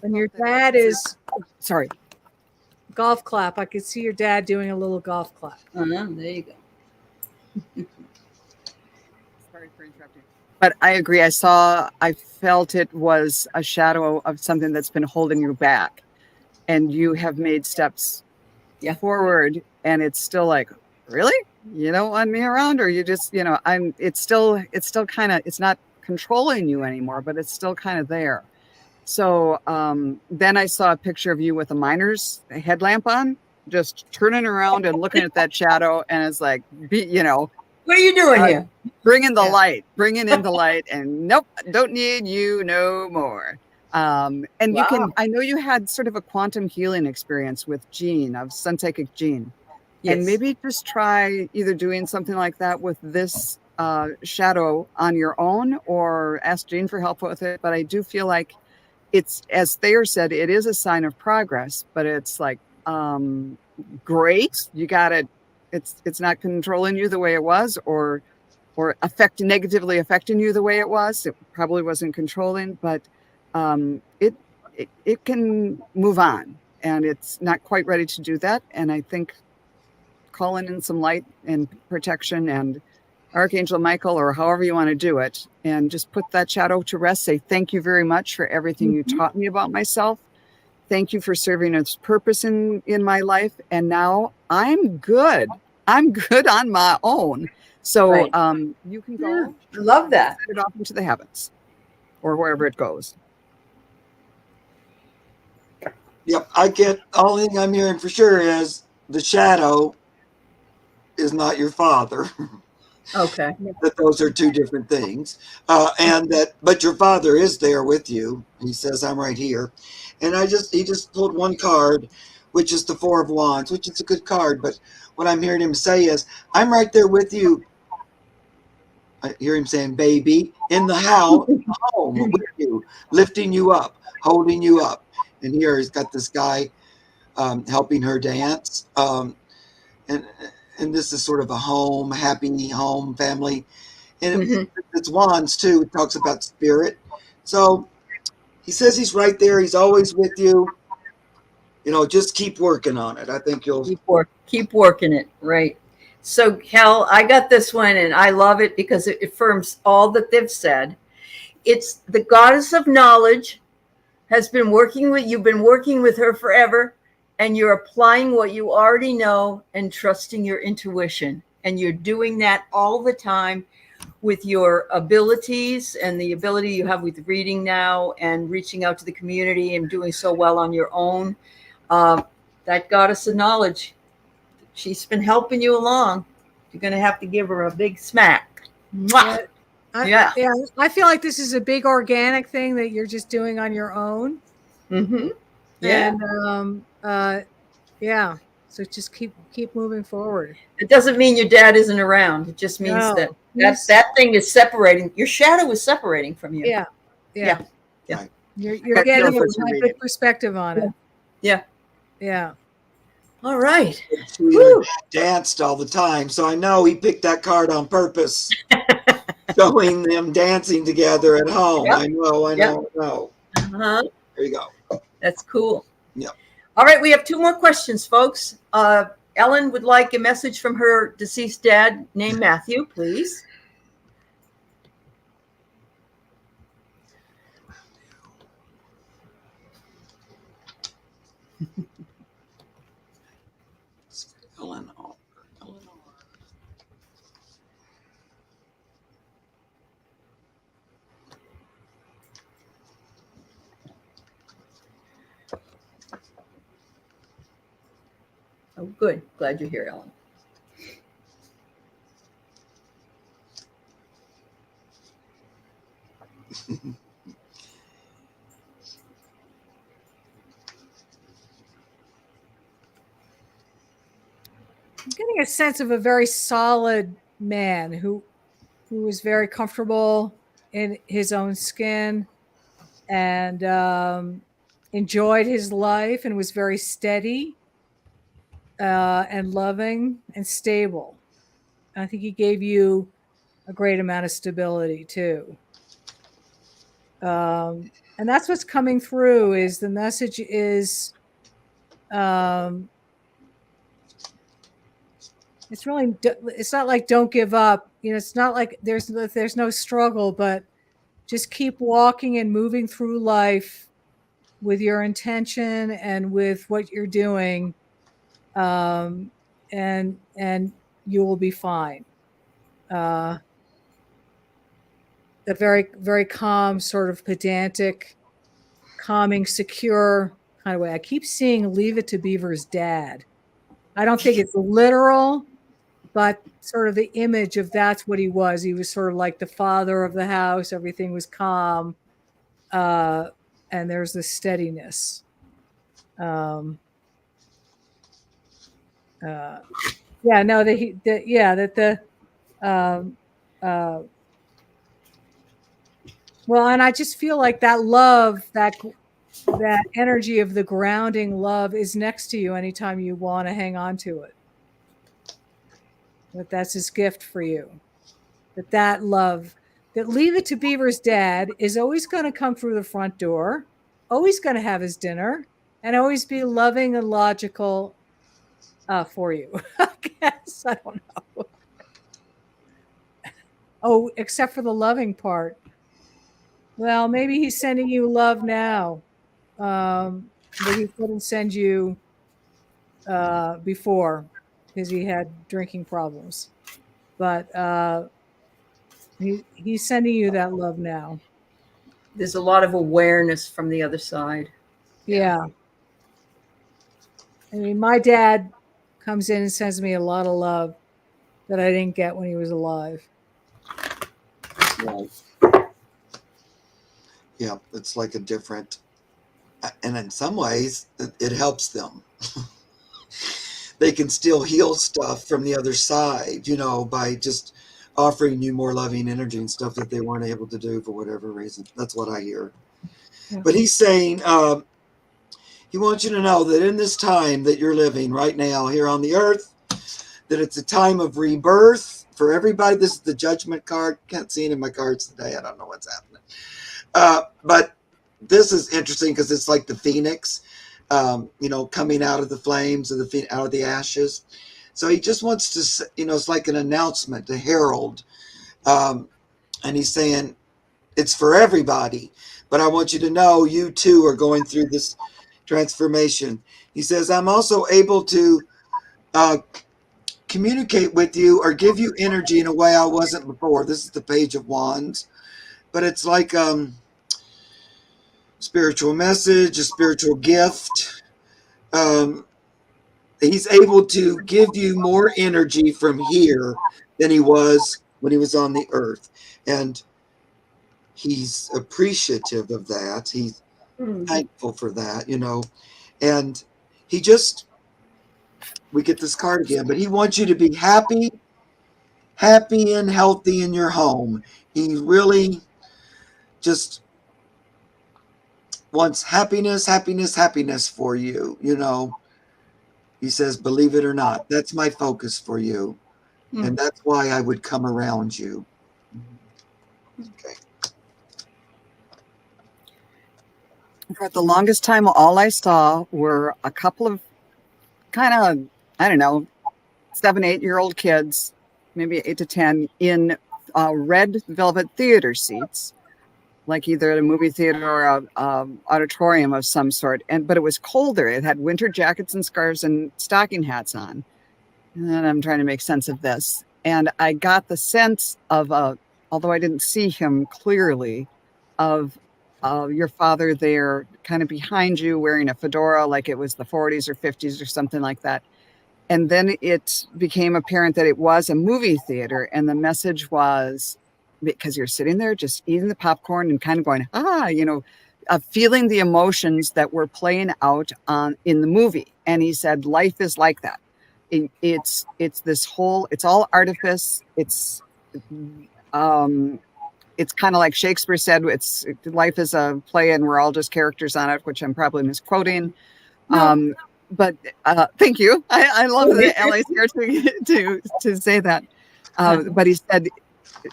your dad is sorry. Golf clap. I could see your dad doing a little golf clap. There you go. Sorry for interrupting. But I agree. I felt it was a shadow of something that's been holding you back. And you have made steps forward. And it's still like, really? You don't want me around? Or you just, it's still kind of, it's not controlling you anymore, but it's still kind of there. So then I saw a picture of you with a miner's headlamp on, just turning around and looking at that shadow. And it's like, what are you doing here? Bringing in the light, and nope, don't need you no more. And wow. I know you had sort of a quantum healing experience with Jean, of Sun Psychic Jean. Yes. And maybe just try either doing something like that with this shadow on your own, or ask Jean for help with it. But I do feel like it's, as Thayer said, it is a sign of progress, but it's like, great, you got it. It's not controlling you the way it was, or negatively affecting you the way it was. It probably wasn't controlling, but it can move on, and it's not quite ready to do that. And I think calling in some light and protection and Archangel Michael, or however you want to do it, and just put that shadow to rest. Say, thank you very much for everything you taught me about myself. Thank you for serving its purpose in my life. And now I'm good. I'm good on my own. So right. You can go. Yeah, I love that. Set it off into the heavens, or wherever it goes. Yep, I get, only thing I'm hearing for sure is the shadow is not your father. Okay. That those are two different things. But your father is there with you. He says, I'm right here. And he just pulled one card, which is the Four of Wands, which is a good card. But what I'm hearing him say is, I'm right there with you. I hear him saying, baby, in the house, home with you, lifting you up, holding you up. And here he's got this guy helping her dance. And this is sort of a home, happy home family. And it's wands too. It talks about spirit. So he says he's right there. He's always with you. Just keep working on it. I think you'll keep working it. Right. So Kel, I got this one and I love it because it affirms all that they've said. It's the goddess of knowledge has been working with, you've been working with her forever. And you're applying what you already know and trusting your intuition. And you're doing that all the time with your abilities and the ability you have with reading now and reaching out to the community and doing so well on your own. That goddess of knowledge, she's been helping you along. You're going to have to give her a big smack. Mwah! Yeah. I feel like this is a big organic thing that you're just doing on your own. Mm-hmm. Yeah. And so just keep moving forward. It doesn't mean your dad isn't around. It just means that thing is separating. Your shadow is separating from you. Yeah. You're getting a good perspective on it. Yeah. All right. He danced all the time, so I know he picked that card on purpose, showing them dancing together at home. Yep. I know. Uh-huh. There you go. That's cool. Yeah. All right, we have two more questions, folks. Ellen would like a message from her deceased dad named Matthew, please. Ellen. Oh, good. Glad you're here, Ellen. I'm getting a sense of a very solid man who was very comfortable in his own skin and enjoyed his life and was very steady and loving and stable. I think he gave you a great amount of stability too. And that's what's coming through is the message is it's really, it's not like don't give up. You know, it's not like there's no struggle, but just keep walking and moving through life with your intention and with what you're doing, and you will be fine. A very, very calm, sort of pedantic, calming, secure kind of way. I keep seeing Leave It to Beaver's dad. I don't think it's literal, but sort of the image of that's what he was. He was sort of like the father of the house. Everything was calm. And there's this steadiness. Yeah, no, well, and I just feel like that love, that energy of the grounding love is next to you anytime you want to hang on to it. That's his gift for you. That love, that Leave It to Beaver's dad is always going to come through the front door, always going to have his dinner, and always be loving and logical for you. I guess. I don't know. Oh, except for the loving part. Well, maybe he's sending you love now. But he couldn't send you before because he had drinking problems. But he's sending you that love now. There's a lot of awareness from the other side. Yeah. I mean, my dad comes in and sends me a lot of love that I didn't get when he was alive. Right. Yeah, it's like a different, and in some ways, it helps them. They can still heal stuff from the other side, you know, by just offering you more loving energy and stuff that they weren't able to do for whatever reason. That's what I hear. Yeah. But he's saying he wants you to know that in this time that you're living right now here on the earth, that it's a time of rebirth for everybody. This is the judgment card. Can't see it in my cards today. I don't know what's happening. But this is interesting because it's like the phoenix, you know, coming out of the flames of out of the ashes. So he just wants to, you know, it's like an announcement, a herald. And he's saying it's for everybody, but I want you to know you too are going through this transformation. He says, I'm also able to communicate with you or give you energy in a way I wasn't before. This is the Page of Wands, but it's like spiritual message, a spiritual gift. He's able to give you more energy from here than he was when he was on the earth. And he's appreciative of that. He's thankful for that, you know. And he just, we get this card again, but he wants you to be happy and healthy in your home. He really just wants happiness for you, you know. He says, believe it or not, that's my focus for you. And that's why I would come around you. Okay. For the longest time, all I saw were a couple of kind of I don't know, 7, 8-year-old kids, maybe 8 to 10, in red velvet theater seats, like either at a movie theater or a auditorium of some sort. But it was colder. It had winter jackets and scarves and stocking hats on. And I'm trying to make sense of this. And I got the sense of, although I didn't see him clearly, of your father there kind of behind you wearing a fedora, like it was the 40s or 50s or something like that. And then it became apparent that it was a movie theater. And the message was, because you're sitting there just eating the popcorn and kind of going, feeling the emotions that were playing out in the movie. And he said, life is like that. It's this whole, it's all artifice. It's kind of like Shakespeare said, life is a play and we're all just characters on it, which I'm probably misquoting. No. But thank you. I love that Ellie's here to say that. But he said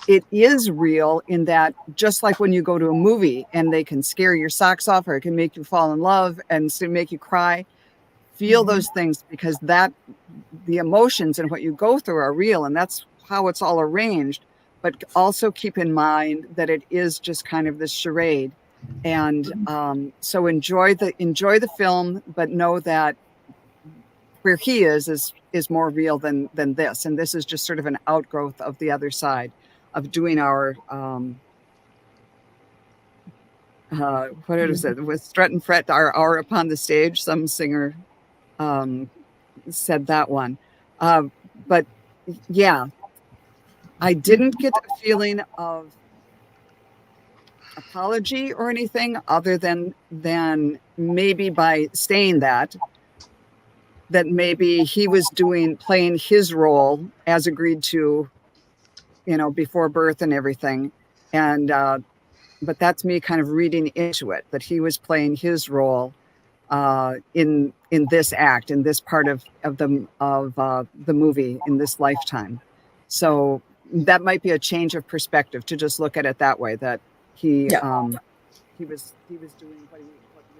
it is real in that, just like when you go to a movie and they can scare your socks off, or it can make you fall in love and make you cry, feel those things, because the emotions and what you go through are real, and that's how it's all arranged. But also keep in mind that it is just kind of this charade. And so enjoy the film, but know that where he is more real than this. And this is just sort of an outgrowth of the other side of doing our what is it, with Strut and Fret, our hour upon the stage. Some singer said that one. But yeah, I didn't get a feeling of apology or anything other than maybe by saying that maybe he was playing his role as agreed to, before birth and everything. And but that's me kind of reading into it, that he was playing his role in this act, in this part of the movie, in this lifetime. So that might be a change of perspective, to just look at it that way, that he was doing what you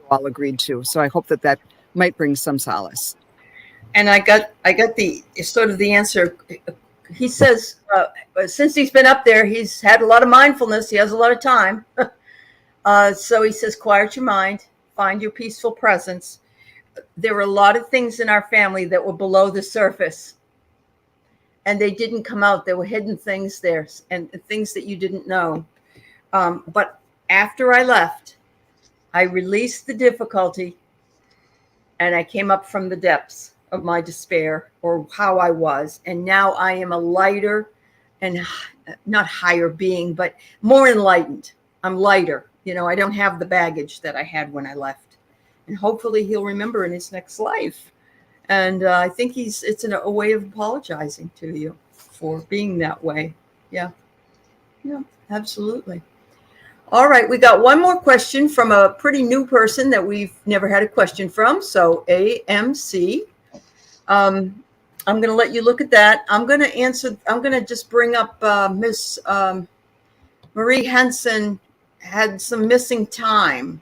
all agreed to. So I hope that might bring some solace. And I got the sort of the answer. He says, since he's been up there, he's had a lot of mindfulness. He has a lot of time. So he says, quiet your mind, find your peaceful presence. There were a lot of things in our family that were below the surface, and they didn't come out. There were hidden things there, and things that you didn't know. But after I left, I released the difficulty, and I came up from the depths of my despair, or how I was. And now I am a lighter and not higher being, but more enlightened. I'm lighter. I don't have the baggage that I had when I left. And hopefully he'll remember in his next life. And I think it's a way of apologizing to you for being that way. Yeah. Yeah, absolutely. All right. We got one more question from a pretty new person that we've never had a question from. So AMC. I'm going to let you look at that. I'm going to just bring up Miss Marie Henson had some missing time.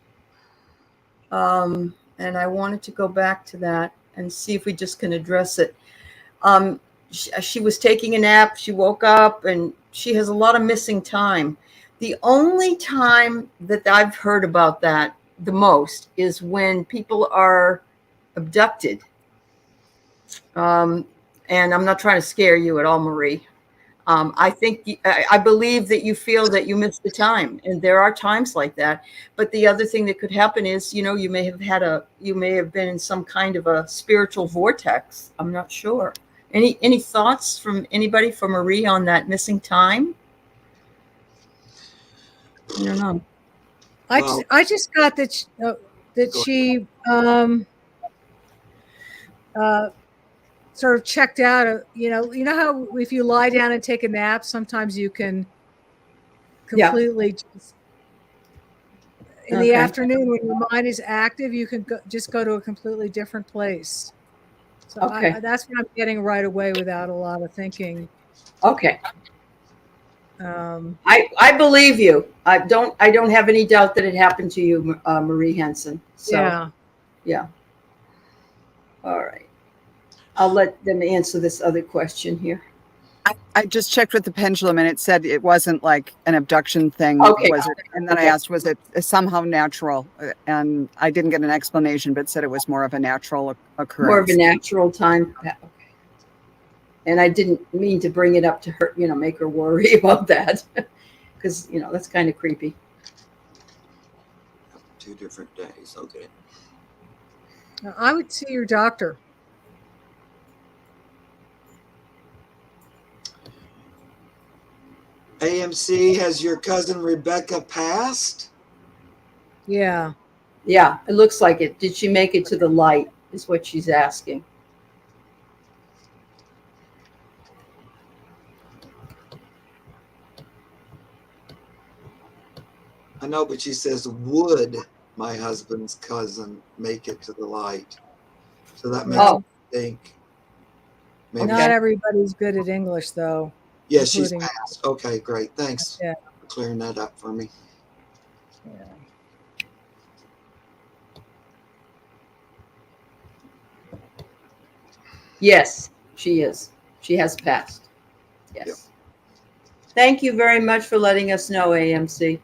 And I wanted to go back to that and see if we just can address it. She was taking a nap. She woke up and she has a lot of missing time. The only time that I've heard about that the most is when people are abducted. And I'm not trying to scare you at all, Marie. I believe that you feel that you missed the time, and there are times like that. But the other thing that could happen is, you may have been in some kind of a spiritual vortex. I'm not sure. Any thoughts from anybody, for Marie, on that missing time? I don't know. I just got that she sort of checked out. You know how if you lie down and take a nap, sometimes you can completely just, in the afternoon when your mind is active, you can just go to a completely different place. So that's what I'm getting right away without a lot of thinking. Okay. I believe you. I don't have any doubt that it happened to you, Marie Henson. So, yeah. All right. I'll let them answer this other question here. I just checked with the pendulum and it said it wasn't like an abduction thing, Okay. was it? And then I asked, was it somehow natural? And I didn't get an explanation, but said it was more of a natural occurrence. More of a natural time. Okay. And I didn't mean to bring it up to her, make her worry about that. Because, that's kind of creepy. 2 different days. Okay. Now, I would see your doctor. AMC, has your cousin Rebecca passed? Yeah. Yeah, it looks like it. Did she make it to the light is what she's asking. I know, but she says, would my husband's cousin make it to the light? So that makes me think. Maybe Not everybody's good at English, though. yeah, she's including- passed. Okay, great. Thanks Yeah. for clearing that up for me. Yeah. Yes, she is. She has passed. Yes. Yep. Thank you very much for letting us know, AMC.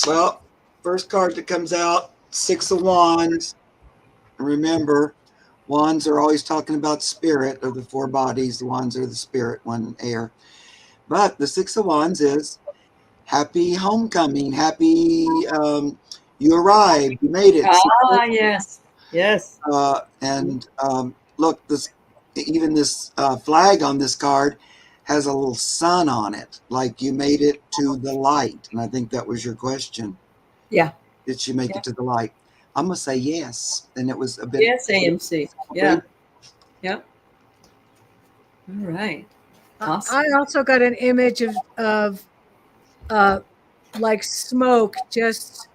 Well, first card that comes out, 6 of Wands. Remember, wands are always talking about spirit of the 4 bodies. The wands are the spirit, one air. But the 6 of Wands is happy homecoming. Happy you arrived. You made it. Ah, yes. Yes. And look, even this flag on this card has a little sun on it, like you made it to the light. And I think that was your question. Yeah. Did she make it to the light? I'm gonna say yes. And it was a bit. Yes, AMC. Yeah. Yep. All right. Awesome. I also got an image of like smoke just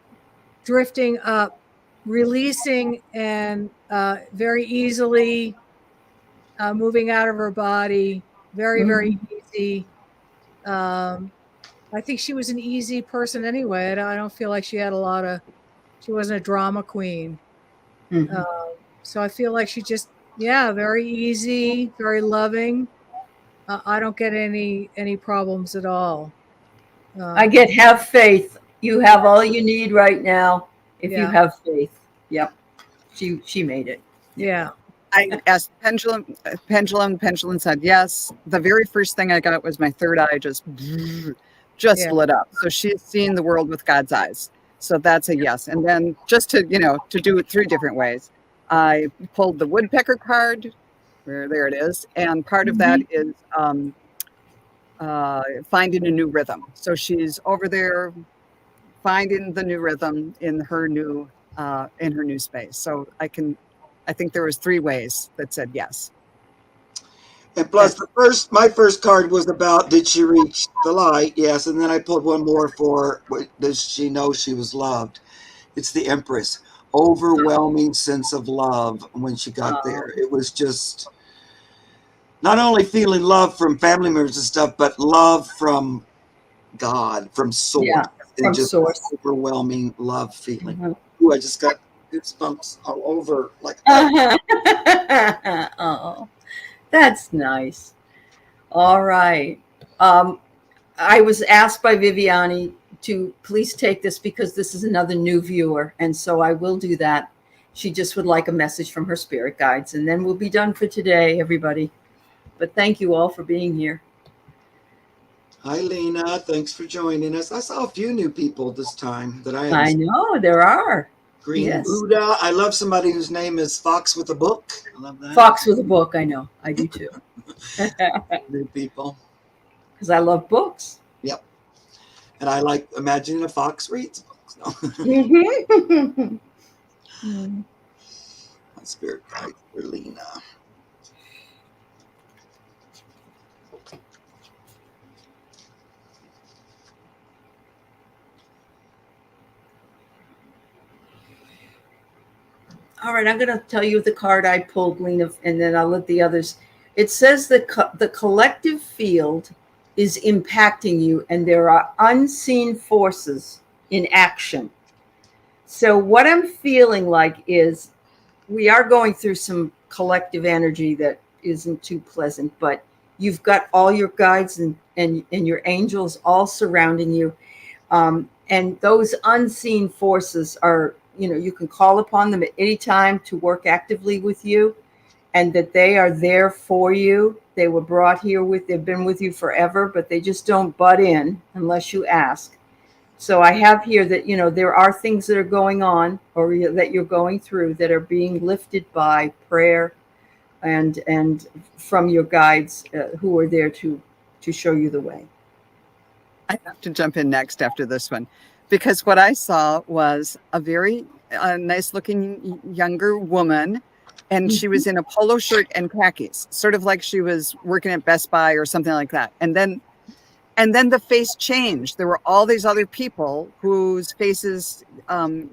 drifting up, releasing, and very easily moving out of her body. Very, very easy. I think she was an easy person anyway. I don't feel like she wasn't a drama queen. Mhm. So I feel like she just, very easy, very loving. I don't get any problems at all. I get have faith. You have all you need right now if you Yeah. have faith. Yep. She made it. Yeah. I asked Pendulum said yes. The very first thing I got was my third eye just Yeah. lit up. So she's seeing the world with God's eyes. So that's a yes. And then just to do it 3 different ways, I pulled the woodpecker card. There it is. And part of that is finding a new rhythm. So she's over there finding the new rhythm in her new space. So I think there was 3 ways that said yes. And plus, my first card was about, did she reach the light? Yes. And then I pulled one more for, does she know she was loved? It's the Empress. Overwhelming sense of love when she got there. It was just not only feeling love from family members and stuff, but love from God, from Source. Yeah, from and just Source. overwhelming love feeling. Mhm. Ooh, I just got goosebumps all over. Like, Oh, that's nice. All right. I was asked by Viviani to please take this because this is another new viewer. And so I will do that. She just would like a message from her spirit guides. And then we'll be done for today, everybody. But thank you all for being here. hi, Lena. Thanks for joining us. I saw a few new people this time that I I know there are. Green Yes. Buddha. I love somebody whose name is Fox with a Book. I love that. Fox with a book. I know. I do too. New people. Because I love books. Yep. And I like imagining a fox reads books. No. My spirit guide for Lena. All right, I'm going to tell you the card I pulled, Lena, and then I'll let the others. It says that the collective field is impacting you, and there are unseen forces in action. So what I'm feeling like is we are going through some collective energy that isn't too pleasant, but you've got all your guides and your angels all surrounding you. And those unseen forces are, you can call upon them at any time to work actively with you, and that they are there for you. They were brought here they've been with you forever, but they just don't butt in unless you ask. So I have here that, there are things that are going on or that you're going through that are being lifted by prayer and from your guides who are there to show you the way. I have to jump in next after this one, because what I saw was a very nice looking younger woman, and she was in a polo shirt and khakis, sort of like she was working at Best Buy or something like that. And then the face changed. There were all these other people whose faces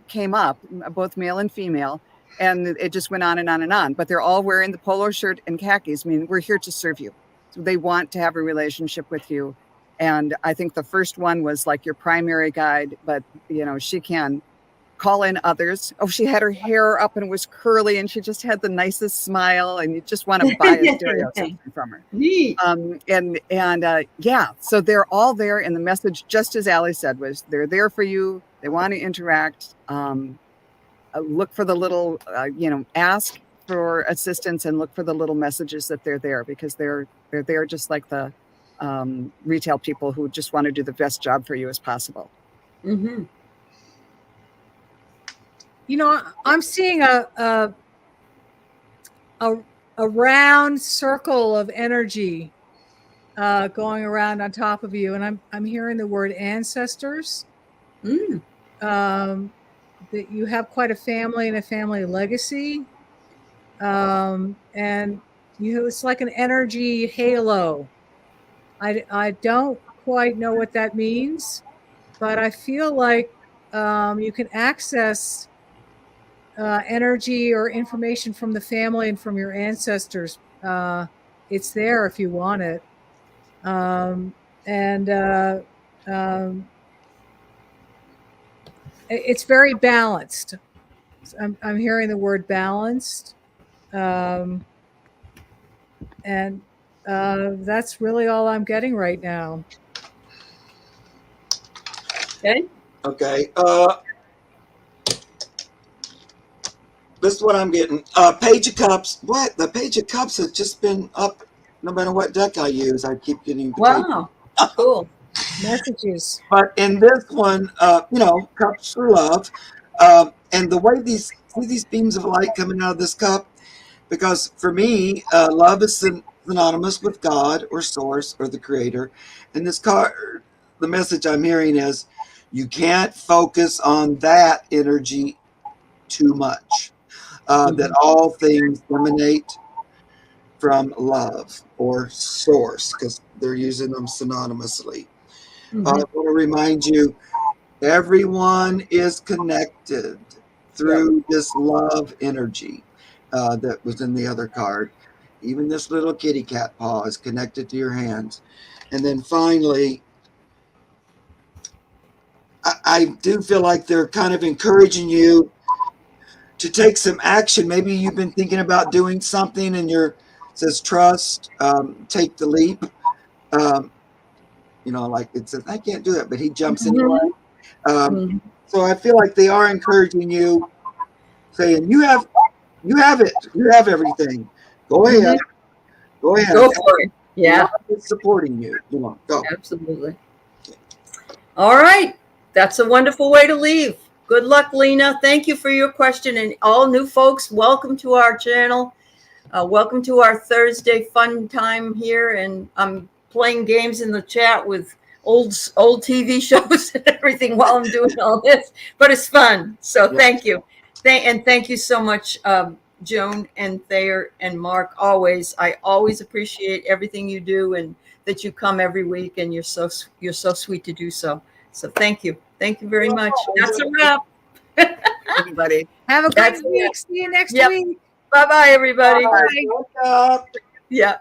came up, both male and female, and it just went on and on and on. But they're all wearing the polo shirt and khakis. I mean, we're here to serve you. So they want to have a relationship with you. And I think the first one was like your primary guide, but she can call in others. Oh, she had her hair up and it was curly, and she just had the nicest smile, and you just want to buy a stereo system from her. Neat. Yeah, so they're all there, and the message, just as Allie said, was they're there for you. They want to interact. Look for the little, ask for assistance and look for the little messages that they're there, because they're there just like the retail people who just want to do the best job for you as possible. Mm-hmm. I'm seeing a round circle of energy going around on top of you, and I'm hearing the word ancestors. That you have quite a family and a family legacy, and it's like an energy halo. I don't quite know what that means, but I feel like you can access energy or information from the family and from your ancestors. It's there if you want it. It's very balanced. I'm hearing the word balanced. And that's really all I'm getting right now. Okay. This is what I'm getting. Page of Cups. What? The Page of Cups has just been up no matter what deck I use. I keep getting the Wow. Cool. Messages. But in this one, cups for love. And the way these beams of light coming out of this cup, because for me, love is synonymous with God or source or the creator. And this card, the message I'm hearing is you can't focus on that energy too much. That all things emanate from love or source, because they're using them synonymously. I want to remind you, everyone is connected through this love energy that was in the other card. Even this little kitty cat paw is connected to your hands. And then finally, I do feel like they're kind of encouraging you to take some action. Maybe you've been thinking about doing something and it says trust, take the leap. Like it says, I can't do that, but he jumps anyway. So I feel like they are encouraging you, saying, you have it. You have everything. Go ahead. Go ahead. Go for it. Yeah. It's supporting you. Go. Absolutely. All right. That's a wonderful way to leave. Good luck, Lena. Thank you for your question. And all new folks, welcome to our channel. Welcome to our Thursday fun time here. And I'm playing games in the chat with old TV shows and everything while I'm doing all this. But it's fun. So thank you. Thank you so much, Joan and Thayer and Mark. I always appreciate everything you do, and that you come every week, and you're so sweet to do so. So thank you very much. That's a wrap. Everybody, have a good week. See you next week. Bye bye, everybody. Bye. Yeah.